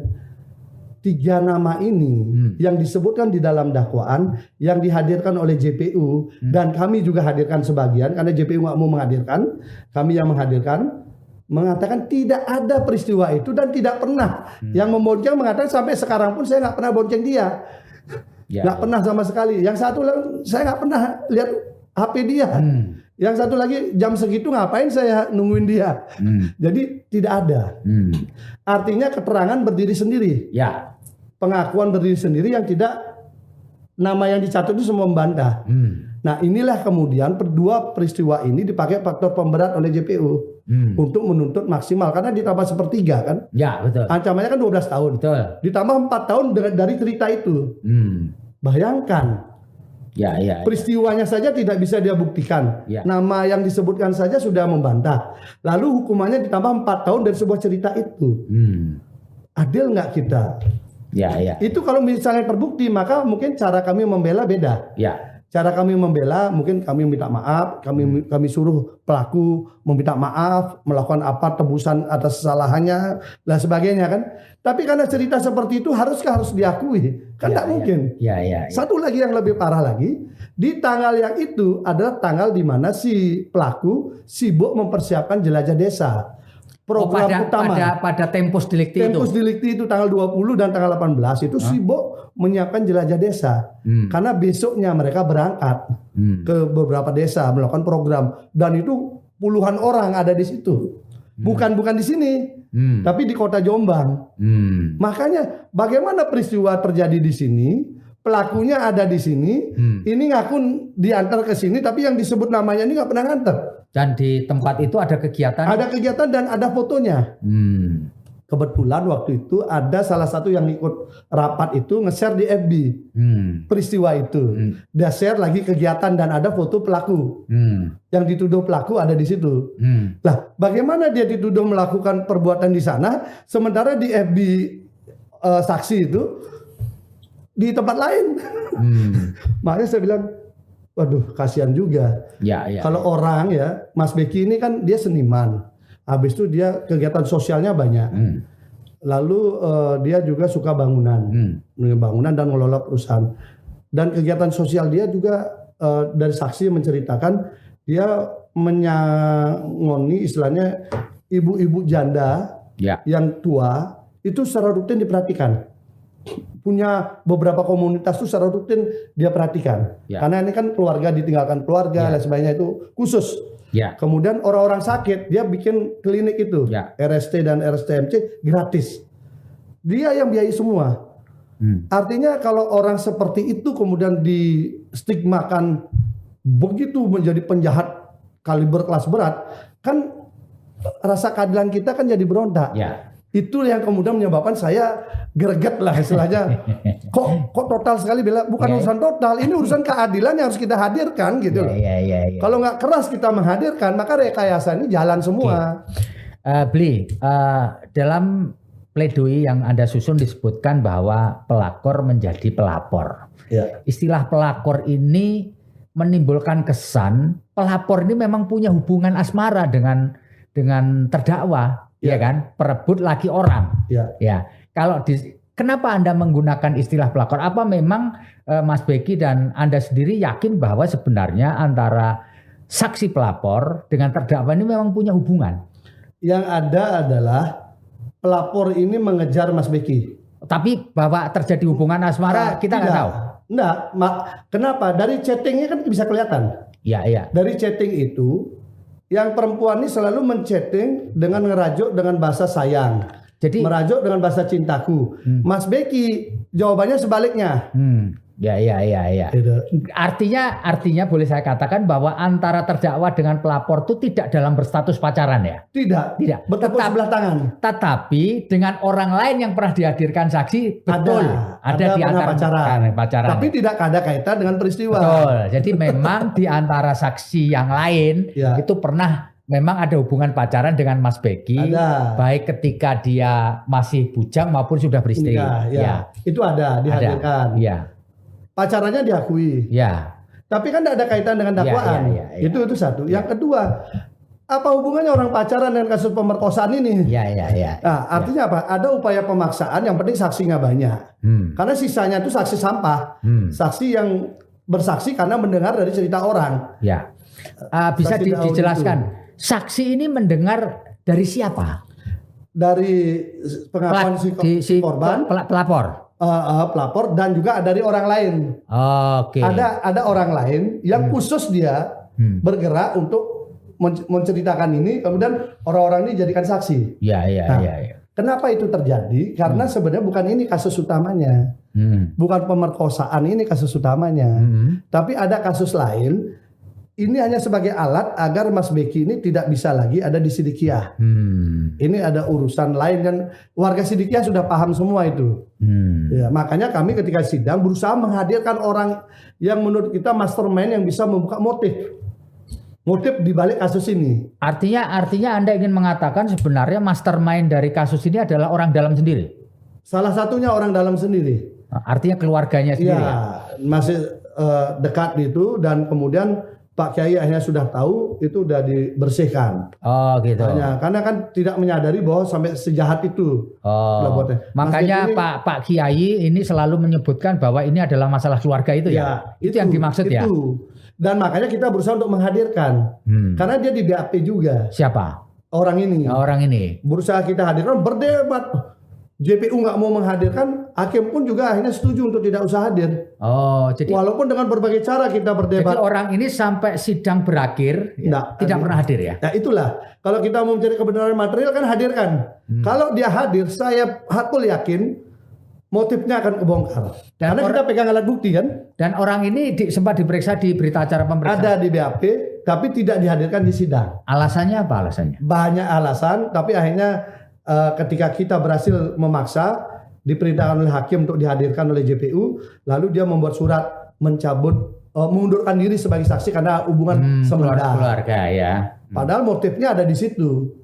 3 nama ini yang disebutkan di dalam dakwaan yang dihadirkan oleh JPU dan kami juga hadirkan sebagian karena JPU nggak mau menghadirkan, kami yang menghadirkan, mengatakan tidak ada peristiwa itu dan tidak pernah. Yang membonceng mengatakan sampai sekarang pun saya nggak pernah bonceng dia, nggak pernah sama sekali. Yang satu saya nggak pernah lihat HP dia. Yang satu lagi jam segitu ngapain saya nungguin dia. Jadi tidak ada. Artinya keterangan berdiri sendiri. Ya. Pengakuan berdiri sendiri yang tidak nama yang dicatat itu semua membantah. Nah inilah kemudian kedua peristiwa ini dipakai faktor pemberat oleh JPU untuk menuntut maksimal karena ditambah sepertiga kan. Ya betul. Ancamannya kan 12 tahun. Betul. Ditambah 4 tahun dari cerita itu. Bayangkan. Peristiwanya saja tidak bisa dia buktikan. Nama yang disebutkan saja sudah membantah. Lalu hukumannya ditambah 4 tahun dari sebuah cerita itu. Adil nggak kita? Itu kalau misalnya terbukti maka mungkin cara kami membela beda. Cara kami membela mungkin kami minta maaf, kami suruh pelaku meminta maaf, melakukan apa tebusan atas kesalahannya dan sebagainya kan. Tapi karena cerita seperti itu harus diakui? Kan tidak mungkin. Satu lagi yang lebih parah lagi, di tanggal yang itu adalah tanggal di mana si pelaku sibuk mempersiapkan jelajah desa. Program utama pada tempus delicti itu. Tempus delicti itu tanggal 20 dan tanggal 18 itu sibuk menyiapkan jelajah desa. Karena besoknya mereka berangkat ke beberapa desa melakukan program dan itu puluhan orang ada di situ. Bukan di sini, tapi di kota Jombang. Makanya bagaimana peristiwa terjadi di sini, pelakunya ada di sini, ini ngaku diantar ke sini tapi yang disebut namanya ini nggak pernah nganter. Dan di tempat itu ada kegiatan? Ada kegiatan dan ada fotonya. Kebetulan waktu itu ada salah satu yang ikut rapat itu nge-share di FB peristiwa itu. Dia share lagi kegiatan dan ada foto pelaku. Yang dituduh pelaku ada di situ. Lah, bagaimana dia dituduh melakukan perbuatan di sana, sementara di FB saksi itu di tempat lain. Makanya saya bilang, waduh, kasihan juga. Kalau orang ya, Mas Beki ini kan dia seniman. Habis itu dia kegiatan sosialnya banyak. Lalu dia juga suka bangunan. Bangunan dan mengelola perusahaan. Dan kegiatan sosial dia juga dari saksi menceritakan dia menyangoni istilahnya ibu-ibu janda yang tua itu secara rutin diperhatikan. Punya beberapa komunitas itu secara rutin dia perhatikan. Karena ini kan keluarga ditinggalkan keluarga dan sebagainya itu khusus. Kemudian orang-orang sakit dia bikin klinik itu RST dan RSTMC gratis. Dia yang biayai semua. Artinya kalau orang seperti itu kemudian distigmakan begitu menjadi penjahat kaliber kelas berat, kan rasa keadilan kita kan jadi berontak. Itu yang kemudian menyebabkan saya greget lah istilahnya. Kok total sekali bela? Bukan urusan total, ini urusan keadilan yang harus kita hadirkan gitu loh. Kalau nggak keras kita menghadirkan, maka rekayasa ini jalan semua. Dalam pledoi yang Anda susun disebutkan bahwa pelakor menjadi pelapor. Istilah pelakor ini menimbulkan kesan pelapor ini memang punya hubungan asmara dengan terdakwa. Ya kan, perebut laki orang. Kalau kenapa Anda menggunakan istilah pelakor? Apa memang Mas Beki dan Anda sendiri yakin bahwa sebenarnya antara saksi pelapor dengan terdakwa ini memang punya hubungan? Yang ada adalah pelapor ini mengejar Mas Beki. Tapi bahwa terjadi hubungan asmara kita nggak tahu. Kenapa? Dari chattingnya kan bisa kelihatan. Dari chatting itu Yang perempuan ini selalu menchatting dengan ngerajuk dengan bahasa sayang. Jadi merajuk dengan bahasa cintaku. Mas Beki jawabannya sebaliknya. Ya. Artinya boleh saya katakan bahwa antara terdakwa dengan pelapor itu tidak dalam berstatus pacaran ya? Tidak. Bertepuk sebelah tangan. Tetapi dengan orang lain yang pernah dihadirkan saksi, betul. Ada di antara pacaran. Tapi tidak ada kaitan dengan peristiwa. Betul. Jadi memang di antara saksi yang lain itu pernah memang ada hubungan pacaran dengan Mas Beki. Baik ketika dia masih bujang maupun sudah beristri. Ya. Itu ada dihadirkan. Iya. Pacarannya diakui. Ya. Tapi kan tidak ada kaitan dengan dakwaan. Itu satu. Yang kedua, apa hubungannya orang pacaran dengan kasus pemerkosaan ini? Nah, artinya apa? Ada upaya pemaksaan, yang penting saksinya banyak. Karena sisanya itu saksi sampah. Saksi yang bersaksi karena mendengar dari cerita orang. Ya. Bisa dijelaskan. Saksi ini mendengar dari siapa? Dari pengakuan si korban, pelapor. Pelapor dan juga dari orang lain. Oke. Ada orang lain yang khusus dia bergerak untuk menceritakan ini, kemudian orang-orang ini jadikan saksi. Iya. Kenapa itu terjadi? Karena sebenarnya bukan ini kasus utamanya, bukan pemerkosaan ini kasus utamanya, tapi ada kasus lain. Ini hanya sebagai alat agar Mas Beki ini tidak bisa lagi ada di Sidikiah. Ini ada urusan lain dan warga Sidikiah sudah paham semua itu. Ya, makanya kami ketika sidang berusaha menghadirkan orang yang menurut kita mastermind yang bisa membuka motif di balik kasus ini. Artinya Anda ingin mengatakan sebenarnya mastermind dari kasus ini adalah orang dalam sendiri? Salah satunya orang dalam sendiri. Artinya keluarganya sendiri. Masih dekat itu dan kemudian Pak Kiai akhirnya sudah tahu itu udah dibersihkan. Oh gitu. Karena kan tidak menyadari bahwa sampai sejahat itu. Makanya Pak Kiai ini selalu menyebutkan bahwa ini adalah masalah keluarga itu ya. Itu yang dimaksud ya. Dan makanya kita berusaha untuk menghadirkan. Karena dia di BAP juga. Siapa? Orang ini. Berusaha kita hadirkan, berdebat. JPU nggak mau menghadirkan, hakim pun juga akhirnya setuju untuk tidak usah hadir. Jadi walaupun dengan berbagai cara kita berdebat. Jadi orang ini sampai sidang berakhir tidak pernah hadir ya? Nah itulah, kalau kita mau mencari kebenaran material kan hadirkan. Kalau dia hadir, saya hakul yakin motifnya akan kebongkar. Karena kita pegang alat bukti kan. Dan orang ini sempat diperiksa di berita acara pemeriksaan. Ada di BAP, tapi tidak dihadirkan di sidang. Alasannya apa alasannya? Banyak alasan, tapi akhirnya ketika kita berhasil memaksa, diperintahkan oleh hakim untuk dihadirkan oleh JPU, lalu dia membuat surat mengundurkan diri sebagai saksi karena hubungan keluarga ya. Padahal motifnya ada di situ.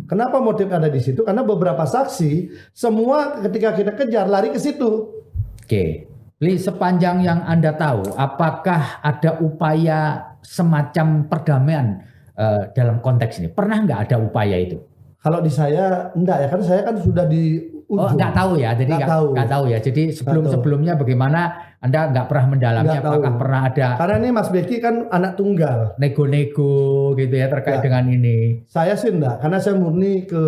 Kenapa motif ada di situ? Karena beberapa saksi semua ketika kita kejar lari ke situ. Oke. Sepanjang yang Anda tahu, apakah ada upaya semacam perdamaian dalam konteks ini? Pernah nggak ada upaya itu? Kalau di saya enggak ya, karena saya kan sudah di ujung. Nggak tahu ya, jadi nggak tahu ya. Jadi sebelumnya bagaimana Anda nggak pernah mendalami apakah pernah ada? Karena ini Mas Beki kan anak tunggal. Nego-nego gitu ya terkait dengan ini. Saya sih enggak, karena saya murni ke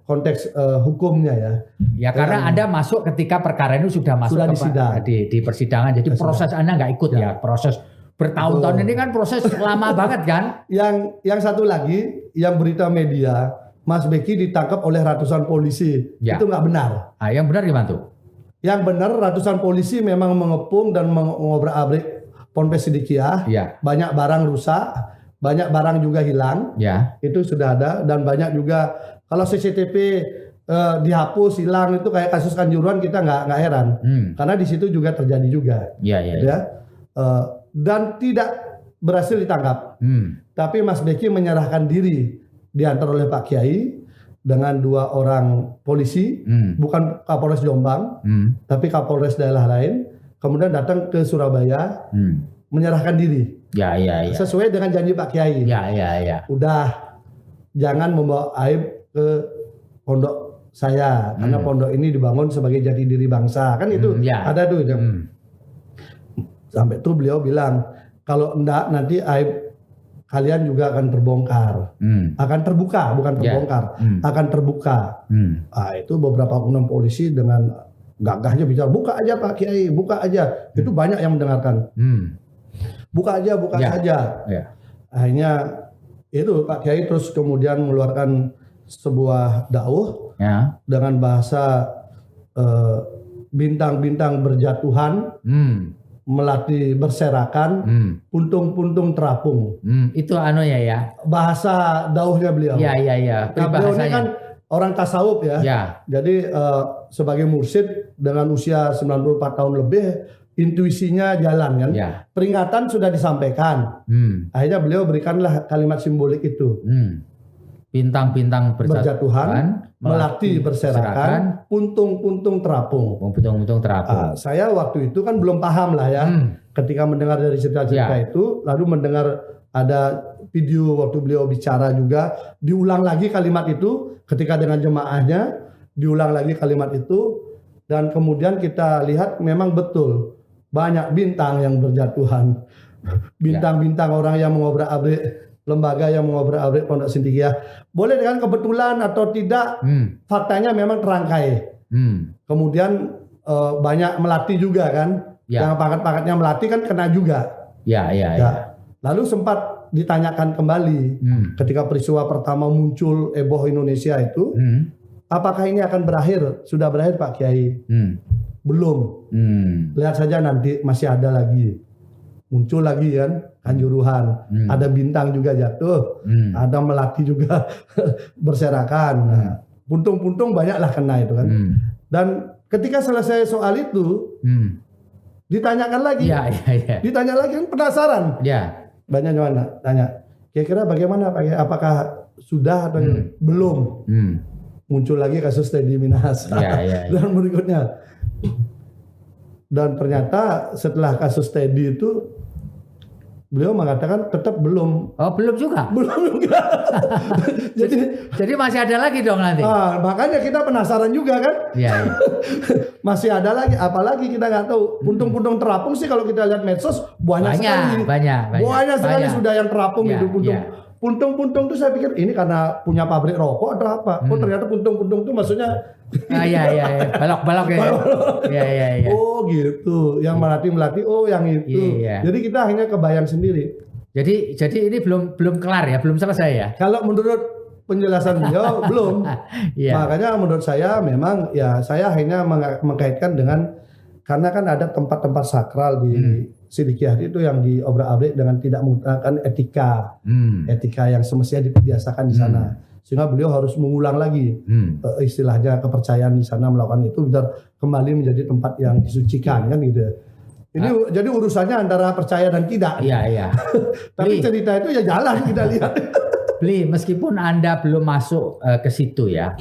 konteks hukumnya ya. Ya karena Anda masuk ketika perkara ini sudah masuk di persidangan. Jadi proses Anda nggak ikut ya proses. Bertahun-tahun ini kan proses lama banget kan? Yang satu lagi, yang berita media. Mas Beki ditangkap oleh ratusan polisi. Itu nggak benar. Yang benar gimana tuh? Yang benar ratusan polisi memang mengepung dan mengobrak-abrik Ponpes Sidikiah. Banyak barang rusak, banyak barang juga hilang. Itu sudah ada dan banyak juga kalau CCTV dihapus hilang itu kayak kasus Kanjuruhan kita nggak heran. Karena di situ juga terjadi juga. Dan tidak berhasil ditangkap. Tapi Mas Beki menyerahkan diri. Diantar oleh Pak Kiai dengan 2 orang polisi, bukan Kapolres Jombang, tapi Kapolres daerah lain, kemudian datang ke Surabaya, menyerahkan diri. Sesuai dengan janji Pak Kiai. Udah, jangan membawa aib ke pondok saya, karena pondok ini dibangun sebagai jati diri bangsa, kan itu ada tuh. Sampai itu beliau bilang, kalau enggak nanti aib kalian juga akan terbongkar, akan terbuka, bukan terbongkar, akan terbuka. Itu beberapa oknum polisi dengan gagahnya bicara, buka aja Pak Kiai, buka aja. Itu banyak yang mendengarkan. Buka aja, buka saja. Akhirnya Itu Pak Kiai terus kemudian mengeluarkan sebuah dauh Ya. dengan bahasa bintang-bintang berjatuhan, melati berserakan, puntung-puntung terapung. Itu ya. Bahasa dauhnya beliau. Iya. Nah, beliau ini kan orang tasawuf ya. Jadi sebagai mursyid dengan usia 94 tahun lebih, intuisinya jalan kan. Peringatan sudah disampaikan. Akhirnya beliau berikanlah kalimat simbolik itu. Bintang-bintang berjatuhan, melati berserakan, puntung-puntung terapung. Puntung-puntung terapung. Saya waktu itu kan belum paham lah ya. Ketika mendengar dari cerita-cerita itu, lalu mendengar ada video waktu beliau bicara juga, diulang lagi kalimat itu ketika dengan jemaahnya, diulang lagi kalimat itu, dan kemudian kita lihat memang betul banyak bintang yang berjatuhan, bintang-bintang orang yang mengobrak-abrik lembaga yang mengobrak-abrik Pondok Sintikiah. Boleh dengan kebetulan atau tidak, faktanya memang terangkai. Kemudian banyak melati juga kan, yang pangkat-pangkatnya melati kan kena juga. Lalu sempat ditanyakan kembali ketika peristiwa pertama muncul heboh Indonesia itu, apakah ini akan berakhir? Sudah berakhir Pak Kiai? Belum. Lihat saja nanti masih ada lagi. Muncul lagi kan Kanjuruhan, ada bintang juga jatuh, ada melati juga berserakan. Nah, puntung-puntung banyaklah kena itu kan. Dan ketika selesai soal itu, ditanyakan lagi, ditanya lagi kan penasaran. Banyak mana tanya, kira-kira bagaimana Pak? Apakah sudah atau belum? Muncul lagi kasus Teddy Minahasa dan berikutnya. Dan ternyata setelah kasus Teddy itu beliau mengatakan tetap belum. Oh, belum juga? Belum juga. jadi masih ada lagi dong nanti. Makanya kita penasaran juga kan. Masih ada lagi, apalagi kita nggak tahu. Puntung-puntung terapung sih kalau kita lihat medsos banyak sekali. Banyak sekali sudah yang terapung itu puntung. Puntung-puntung itu saya pikir ini karena punya pabrik rokok atau apa? Oh ternyata puntung-puntung itu maksudnya balok-balok ya. Oh gitu, yang melati-melati, oh yang itu. Jadi kita akhirnya kebayang sendiri. Jadi ini belum kelar ya, belum selesai ya. Kalau menurut penjelasan beliau belum. Makanya menurut saya memang ya saya akhirnya mengkaitkan dengan karena kan ada tempat-tempat sakral di Siddiqiyah itu yang diobrak-abrik dengan tidak menggunakan etika yang semestinya dibiasakan di sana, sehingga beliau harus mengulang lagi istilahnya kepercayaan di sana, melakukan itu biar kembali menjadi tempat yang disucikan kan gitu. Ini jadi urusannya antara percaya dan tidak. Tapi cerita itu ya jalan kita lihat. Meskipun Anda belum masuk ke situ ya,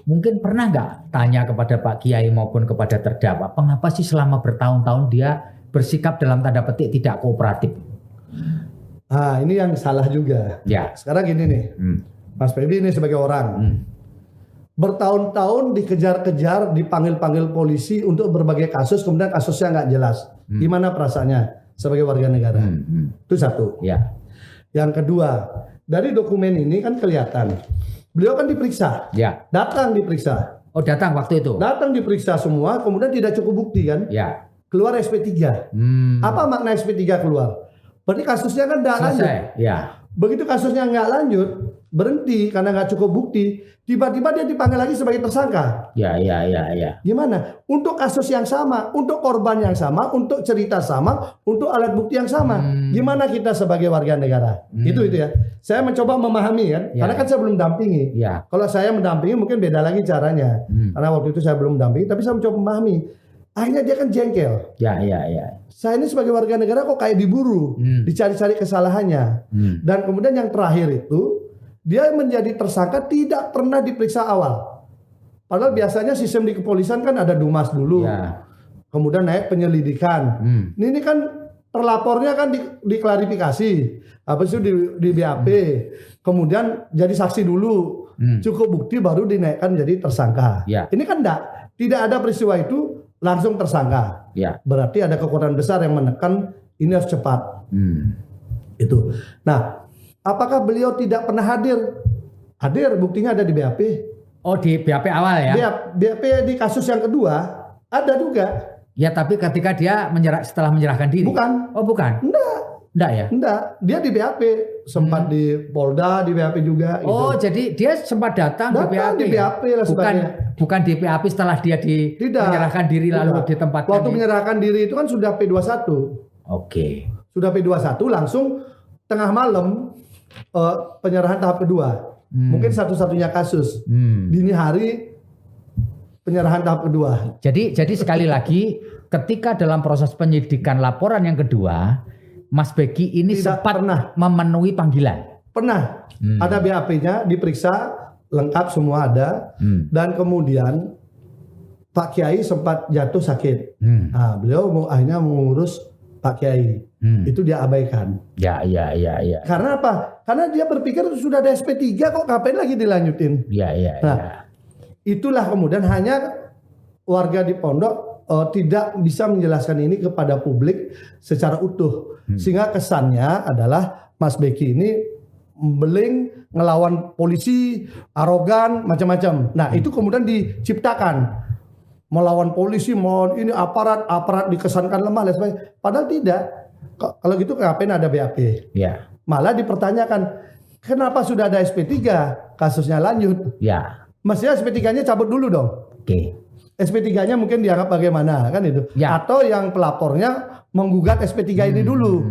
mungkin pernah nggak tanya kepada Pak Kiai maupun kepada terdakwa, mengapa sih selama bertahun-tahun dia bersikap dalam tanda petik tidak kooperatif? Ini yang salah juga. Sekarang gini nih, Mas Febi ini sebagai orang bertahun-tahun dikejar-kejar, dipanggil-panggil polisi untuk berbagai kasus, kemudian kasusnya nggak jelas. Gimana perasaannya sebagai warga negara? Itu satu. Yang kedua, dari dokumen ini kan kelihatan beliau kan diperiksa, datang diperiksa. Oh datang waktu itu? Datang diperiksa semua, kemudian tidak cukup bukti kan? Keluar SP3. Apa makna SP3 keluar? Berarti kasusnya kan tidak lanjut. Begitu kasusnya nggak lanjut, berhenti karena nggak cukup bukti, tiba-tiba dia dipanggil lagi sebagai tersangka. Gimana? Untuk kasus yang sama, untuk korban yang sama, untuk cerita sama, untuk alat bukti yang sama. Gimana kita sebagai warga negara? Itu ya. Saya mencoba memahami kan, karena kan saya belum dampingi. Kalau saya mendampingi mungkin beda lagi caranya. Karena waktu itu saya belum mendampingi, tapi saya mencoba memahami. Akhirnya dia kan jengkel. Saya ini sebagai warga negara kok kayak diburu, dicari-cari kesalahannya. Dan kemudian yang terakhir itu, dia menjadi tersangka tidak pernah diperiksa awal. Padahal biasanya sistem di kepolisian kan ada Dumas dulu, kemudian naik penyelidikan. Ini kan terlapornya kan diklarifikasi, habis itu di BAP, kemudian jadi saksi dulu, cukup bukti baru dinaikkan jadi tersangka. Ini kan tidak ada peristiwa itu langsung tersangka. Berarti ada kekuatan besar yang menekan ini harus cepat. Itu. Nah, apakah beliau tidak pernah hadir? Hadir, buktinya ada di BAP. Oh, di BAP awal ya? BAP di kasus yang kedua ada juga. Ya, tapi ketika dia setelah menyerahkan diri. Bukan. Oh, bukan. Enggak ya? Enggak, dia di BAP, sempat di Polda, di BAP juga. Oh, gitu. jadi dia sempat datang di BAP. Di BAP lah sebagainya. Bukan di BAP setelah dia menyerahkan diri lalu ditempatkan. Waktu menyerahkan diri itu kan sudah P21. Oke. Sudah P21 langsung tengah malam penyerahan tahap kedua. Mungkin satu-satunya kasus. Dini hari penyerahan tahap kedua. Jadi sekali lagi ketika dalam proses penyidikan laporan yang kedua, Mas Beki ini sempat memenuhi panggilan. Pernah. Ada BAP-nya diperiksa lengkap semua ada. Dan kemudian Pak Kiai sempat jatuh sakit. Nah, beliau akhirnya mengurus Pak Kiai. Itu dia abaikan. Ya. Karena apa? Karena dia berpikir sudah ada SP3 kok ngapain lagi dilanjutin. Nah, itulah kemudian hanya warga di pondok tidak bisa menjelaskan ini kepada publik secara utuh. Sehingga kesannya adalah Mas Beki ini beling, ngelawan polisi, arogan, macam-macam. Nah, itu kemudian diciptakan. Melawan polisi, melawan ini aparat dikesankan lemah dan sebagainya. Padahal tidak. Kalau gitu ngapain ada BAP? Ya. Malah dipertanyakan, kenapa sudah ada SP3? Kasusnya lanjut. Ya. Mestinya SP3-nya cabut dulu dong. Oke. SP3-nya mungkin dianggap bagaimana kan itu. Ya. Atau yang pelapornya menggugat SP3 ini dulu.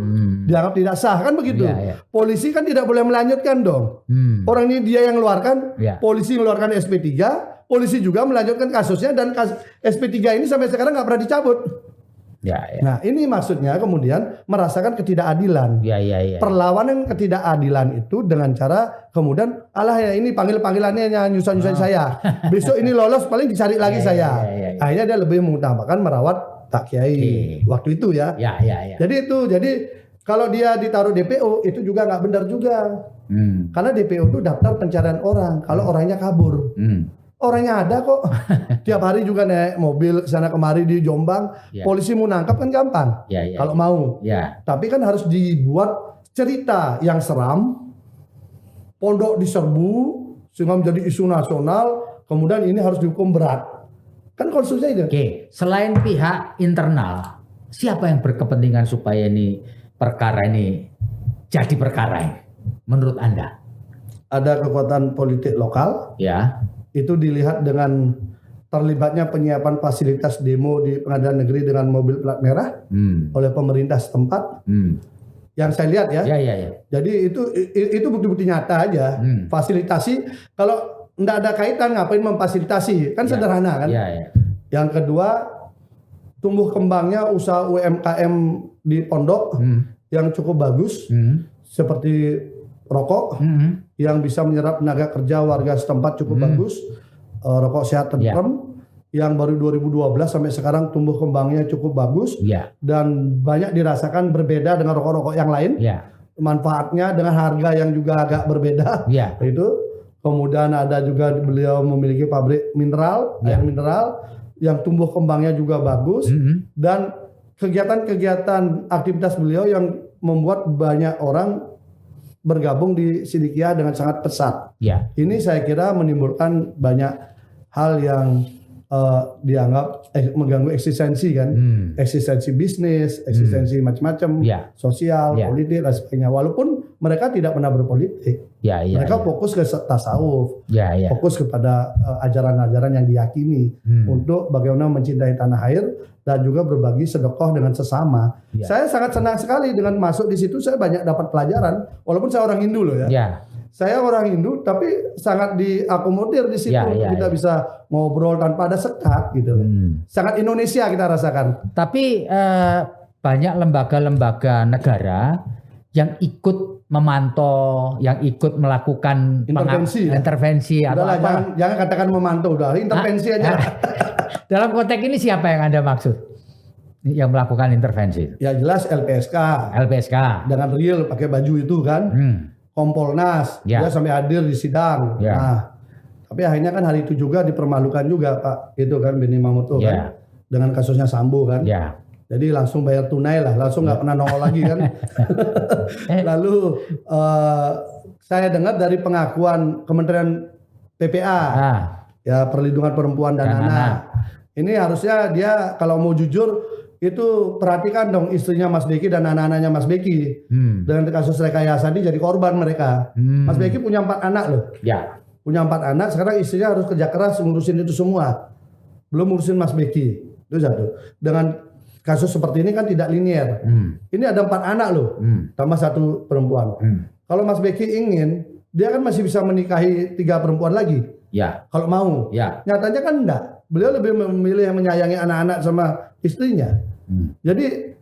Dianggap tidak sah kan begitu. Ya. Polisi kan tidak boleh melanjutkan dong. Orang ini dia yang mengeluarkan, polisi mengeluarkan SP3, polisi juga melanjutkan kasusnya dan SP3 ini sampai sekarang nggak pernah dicabut. Ya. Nah, ini maksudnya kemudian merasakan ketidakadilan. Ya. Perlawanan ketidakadilan itu dengan cara kemudian ya ini panggilannya nyusahin saya. Besok ini lolos paling dicari lagi saya. Akhirnya dia lebih mengutamakan merawat Pak Kiai waktu itu ya. Ya. Jadi kalau dia ditaruh DPO itu juga nggak benar juga. Karena DPO itu daftar pencarian orang. Kalau orangnya kabur. Orangnya ada kok. Tiap hari juga naik mobil sana kemari di Jombang. Polisi mau nangkap kan gampang. Kalau mau. Tapi kan harus dibuat cerita yang seram. Pondok diserbu sehingga menjadi isu nasional. Kemudian ini harus dihukum berat. Kan konstruksinya itu. Oke. Selain pihak internal, siapa yang berkepentingan supaya ini perkara ini jadi perkara menurut Anda? Ada kekuatan politik lokal. Ya. Itu dilihat dengan terlibatnya penyiapan fasilitas demo di pengadilan negeri dengan mobil plat merah oleh pemerintah setempat. Yang saya lihat ya. Jadi itu bukti-bukti nyata aja. Fasilitasi kalau enggak ada kaitan ngapain memfasilitasi? Kan sederhana kan? Yang kedua, tumbuh kembangnya usaha UMKM di pondok yang cukup bagus seperti rokok yang bisa menyerap tenaga kerja warga setempat cukup bagus, rokok sehat tentrem yang baru 2012 sampai sekarang tumbuh kembangnya cukup bagus dan banyak dirasakan berbeda dengan rokok-rokok yang lain, manfaatnya dengan harga yang juga agak berbeda. Itu kemudian ada juga beliau memiliki pabrik mineral, air mineral yang tumbuh kembangnya juga bagus dan kegiatan-kegiatan aktivitas beliau yang membuat banyak orang bergabung di Sidikiyah dengan sangat pesat. Ini saya kira menimbulkan banyak hal yang dianggap mengganggu eksistensi kan, eksistensi bisnis, eksistensi macam-macam, sosial, politik dan sebagainya. Walaupun mereka tidak pernah berpolitik, mereka fokus ke tasawuf, fokus kepada ajaran-ajaran yang diyakini untuk bagaimana mencintai tanah air dan juga berbagi sedekah dengan sesama. Saya sangat senang sekali dengan masuk di situ. Saya banyak dapat pelajaran, walaupun saya orang Hindu loh ya. Saya orang Hindu tapi sangat diakomodir di situ. Kita bisa ngobrol tanpa ada sekat gitu. Sangat Indonesia kita rasakan. Tapi banyak lembaga-lembaga negara yang ikut memantau, yang ikut melakukan intervensi atau apa. Jangan katakan memantau, udah intervensi aja. Dalam konteks ini siapa yang Anda maksud yang melakukan intervensi? Ya jelas LPSK. Dengan real pakai baju itu kan. Kompolnas, dia sampai hadir di sidang. Nah, tapi akhirnya kan hari itu juga dipermalukan juga Pak, itu kan Benny Mamoto kan, dengan kasusnya Sambo kan. Jadi langsung bayar tunai lah, langsung nggak pernah nongol lagi kan. Lalu saya dengar dari pengakuan Kementerian PPA, ya Perlindungan Perempuan dan Anak. Ini harusnya dia kalau mau jujur Itu perhatikan dong istrinya Mas Beki dan anak-anaknya Mas Beki. Dengan kasus rekayasa ini jadi korban mereka. Mas Beki punya 4 anak loh. Ya. Punya 4 anak, sekarang istrinya harus kerja keras ngurusin itu semua. Belum ngurusin Mas Beki. Itu satu. Dengan kasus seperti ini kan tidak linier. Ini ada 4 anak loh. Tambah 1 perempuan. Kalau Mas Beki ingin, dia kan masih bisa menikahi 3 perempuan lagi. Ya. Kalau mau. Ya. Nyatanya kan enggak. Beliau lebih memilih yang menyayangi anak-anak sama istrinya. Jadi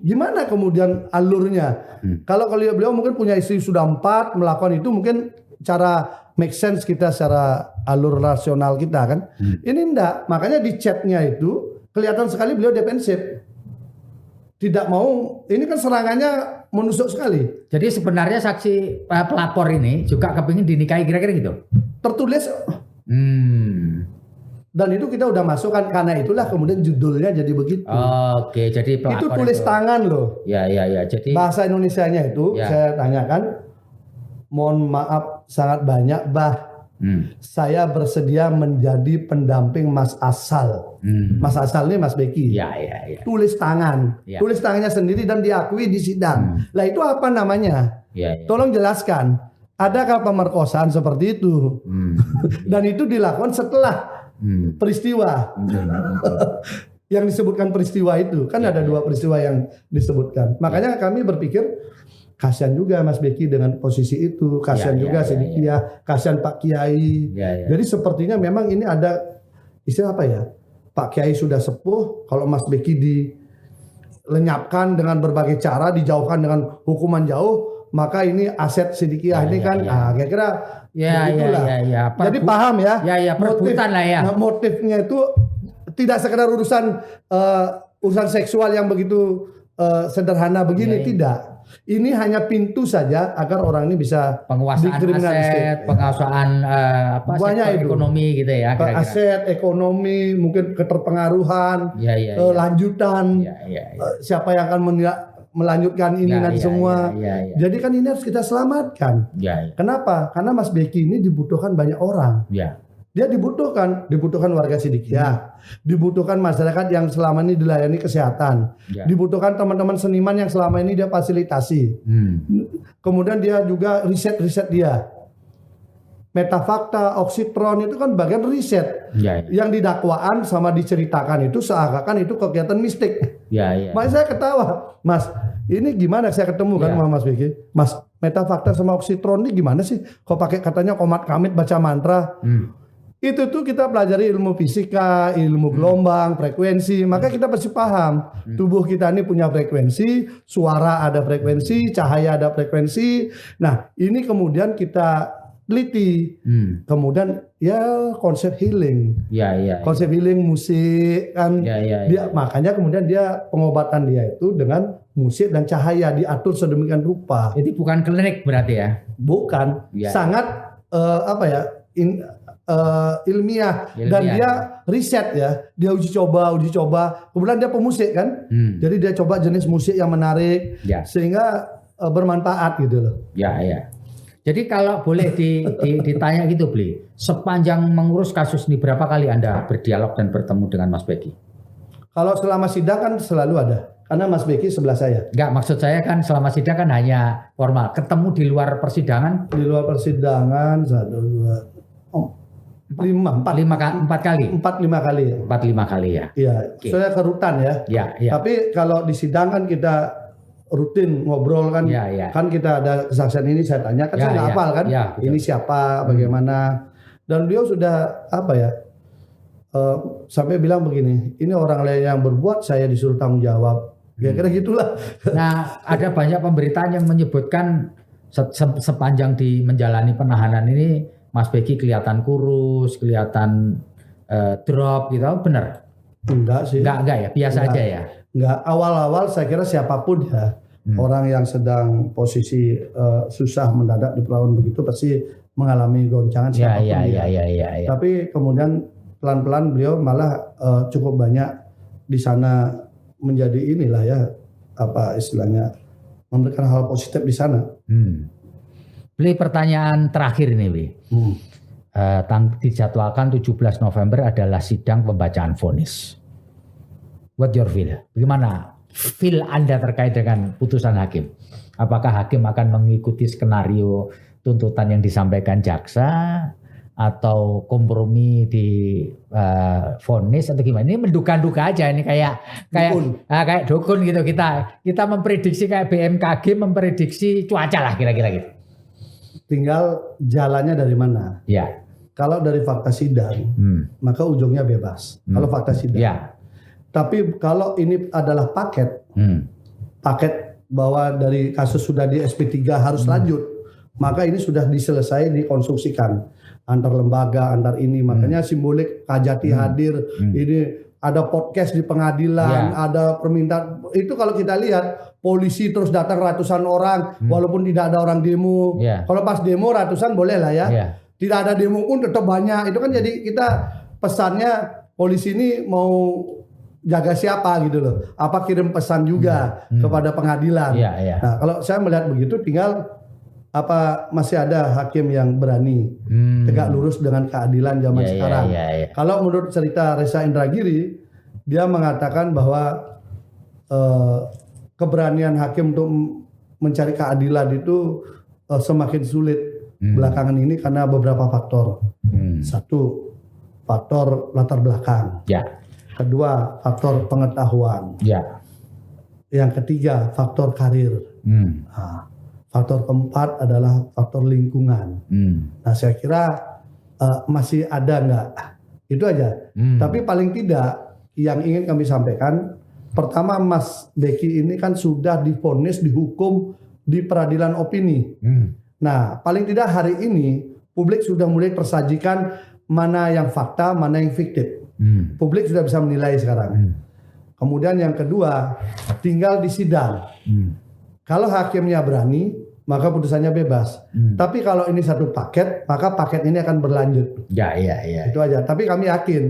gimana kemudian alurnya? Kalau beliau mungkin punya istri sudah 4 melakukan itu, mungkin cara make sense kita secara alur rasional kita kan. Ini enggak. Makanya di chatnya itu kelihatan sekali beliau defensif. Tidak mau. Ini kan serangannya menusuk sekali. Jadi sebenarnya saksi pelapor ini juga kepingin dinikahi kira-kira gitu. Tertulis. Dan itu kita udah masukkan, karena itulah kemudian judulnya jadi begitu. Oke, jadi pelapor itu tulis tangan loh. Ya. Jadi bahasa Indonesianya itu saya tanyakan, mohon maaf sangat banyak, saya bersedia menjadi pendamping Mas Asal. Mas Asal ini Mas Beki. Ya. Tulis tangan, tulis tangannya sendiri dan diakui di sidang. Lah itu apa namanya? Tolong jelaskan. Adakah pemerkosaan seperti itu? Dan itu dilakukan setelah peristiwa. Yang disebutkan peristiwa itu kan ada 2 peristiwa yang disebutkan. Makanya kami berpikir kasihan juga Mas Beki dengan posisi itu, kasihan juga Sidikiyah, kasihan Pak Kiai. Jadi sepertinya memang ini ada istilah apa ya? Pak Kiai sudah sepuh, kalau Mas Beki dilenyapkan dengan berbagai cara, dijauhkan dengan hukuman jauh, maka ini aset Sidikiyah ini kan kira-kira ya. Jadi paham ya? Ya, perebutan lah ya. Motifnya itu tidak sekedar urusan seksual yang begitu sederhana begini, tidak. Ini hanya pintu saja agar orang ini bisa penguasaan aset, penguasaan ekonomi gitu ya. Kira-kira. Aset, ekonomi, mungkin keterpengaruhan, lanjutan, siapa yang akan melanjutkan ini nanti semua. Jadi kan ini harus kita selamatkan. Kenapa? Karena Mas Beki ini dibutuhkan banyak orang. Dia dibutuhkan warga Sidikiyah, dibutuhkan masyarakat yang selama ini dilayani kesehatan, dibutuhkan teman-teman seniman yang selama ini dia fasilitasi. Kemudian dia juga riset dia. Metafakta, oksitron itu kan bagian riset. Yang didakwaan sama diceritakan itu seakan-akan itu kegiatan mistik. Makanya saya ketawa, Mas. Ini gimana saya ketemu kan sama Mas Beki? Mas, metafakta sama oksitron ini gimana sih? Kok pakai katanya komat kamit baca mantra? Itu tuh kita pelajari ilmu fisika, ilmu gelombang, frekuensi, maka kita pasti paham tubuh kita ini punya frekuensi, suara ada frekuensi, cahaya ada frekuensi. Nah, ini kemudian kita teliti. Kemudian ya konsep healing. Konsep healing musik kan. Dia makanya kemudian dia pengobatan dia itu dengan musik dan cahaya diatur sedemikian rupa. Jadi bukan klinik berarti ya? Bukan. Sangat ilmiah dan dia riset ya, dia uji coba, kemudian dia pemusik kan, jadi dia coba jenis musik yang menarik sehingga bermanfaat gitu loh. Jadi kalau boleh ditanya gitu Bli, sepanjang mengurus kasus ini berapa kali Anda berdialog dan bertemu dengan Mas Beki? Kalau selama sidang kan selalu ada, karena Mas Beki sebelah saya. Enggak, maksud saya kan selama sidang kan hanya formal, ketemu di luar persidangan? Di luar persidangan 4 kali. 4-5 kali. 4-5 kali ya. Iya, saya ke rutan ya. Tapi kalau di sidang kan kita rutin ngobrol kan. Kan kita ada kesaksian ini saya tanya kan saya nggak hafal kan. Ini siapa, bagaimana. Dan beliau sudah sampai bilang begini, ini orang lain yang berbuat, saya disuruh tanggung jawab. Kira-kira gitulah. Nah, ada banyak pemberitaan yang menyebutkan sepanjang di menjalani penahanan ini Mas Beki kelihatan kurus, kelihatan drop gitu, benar? Enggak sih. Enggak ya, biasa aja ya. Enggak, awal-awal saya kira siapapun ya, orang yang sedang posisi susah mendadak di perawan begitu pasti mengalami goncangan siapapun dia. Tapi kemudian pelan-pelan beliau malah cukup banyak di sana menjadi inilah ya, apa istilahnya, memberikan hal positif di sana. Beli pertanyaan terakhir ini, Bli. Dijadwalkan 17 November adalah sidang pembacaan vonis. What your feel? Bagaimana feel Anda terkait dengan putusan hakim? Apakah hakim akan mengikuti skenario tuntutan yang disampaikan jaksa atau kompromi di vonis atau gimana? Ini menduga-duga aja, ini kayak dukun gitu. Kita memprediksi kayak BMKG memprediksi cuaca lah kira-kira gitu. Tinggal jalannya dari mana. Ya. Kalau dari fakta sidang, maka ujungnya bebas. Kalau fakta sidang. Ya. Tapi kalau ini adalah paket bahwa dari kasus sudah di SP3 harus lanjut, maka ini sudah diselesai, dikonstruksikan antar lembaga, antar ini. Makanya simbolik Kajati hadir, ini ada podcast di pengadilan, ada permintaan. Itu kalau kita lihat polisi terus datang ratusan orang, walaupun tidak ada orang demo. Kalau pas demo ratusan boleh lah ya. Tidak ada demo pun tetap banyak. Itu kan jadi kita pesannya polisi ini mau jaga siapa gitu loh. Apa kirim pesan juga kepada pengadilan. Nah, kalau saya melihat begitu, tinggal apa masih ada hakim yang berani tegak lurus dengan keadilan zaman sekarang. Kalau menurut cerita Reza Indragiri, dia mengatakan bahwa keberanian hakim untuk mencari keadilan itu semakin sulit belakangan ini karena beberapa faktor. Satu, faktor latar belakang. Kedua, faktor pengetahuan. Yang ketiga, faktor karir. Nah, faktor keempat adalah faktor lingkungan. Nah, saya kira masih ada nggak? Itu aja. Tapi paling tidak yang ingin kami sampaikan, pertama Mas Beki ini kan sudah divonis, dihukum di peradilan opini. Nah, paling tidak hari ini publik sudah mulai tersajikan mana yang fakta, mana yang fiktif. Publik sudah bisa menilai sekarang. Kemudian yang kedua, tinggal di sidang. Kalau hakimnya berani, maka putusannya bebas. Tapi kalau ini satu paket, maka paket ini akan berlanjut. Itu aja. Tapi kami yakin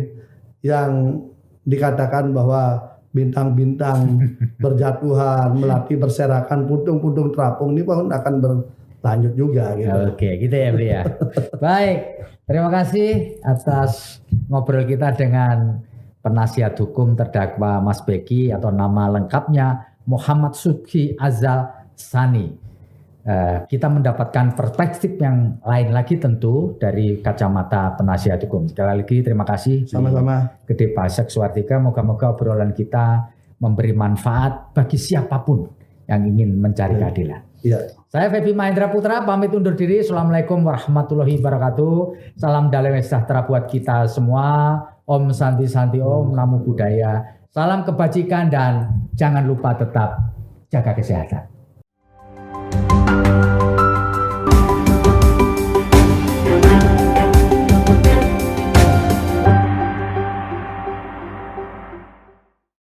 yang dikatakan bahwa bintang-bintang berjatuhan, melati berserakan, putung-putung terapung ini pun akan berlanjut juga gitu. Oke, gitu ya Beli ya. Baik, terima kasih atas ngobrol kita dengan penasihat hukum terdakwa Mas Beki atau nama lengkapnya Muhammad Subki Azal Sani. Kita mendapatkan perspektif yang lain lagi tentu dari kacamata penasihat hukum. Sekali lagi terima kasih. Sama-sama. Gede Pasek Suartika, moga-moga obrolan kita memberi manfaat bagi siapapun yang ingin mencari keadilan. Saya Febi Mahendra Putra pamit undur diri. Assalamualaikum warahmatullahi wabarakatuh. Salam damai sejahtera buat kita semua. Om Santi Santi Om, Namo Buddhaya. Salam kebajikan dan jangan lupa tetap jaga kesehatan.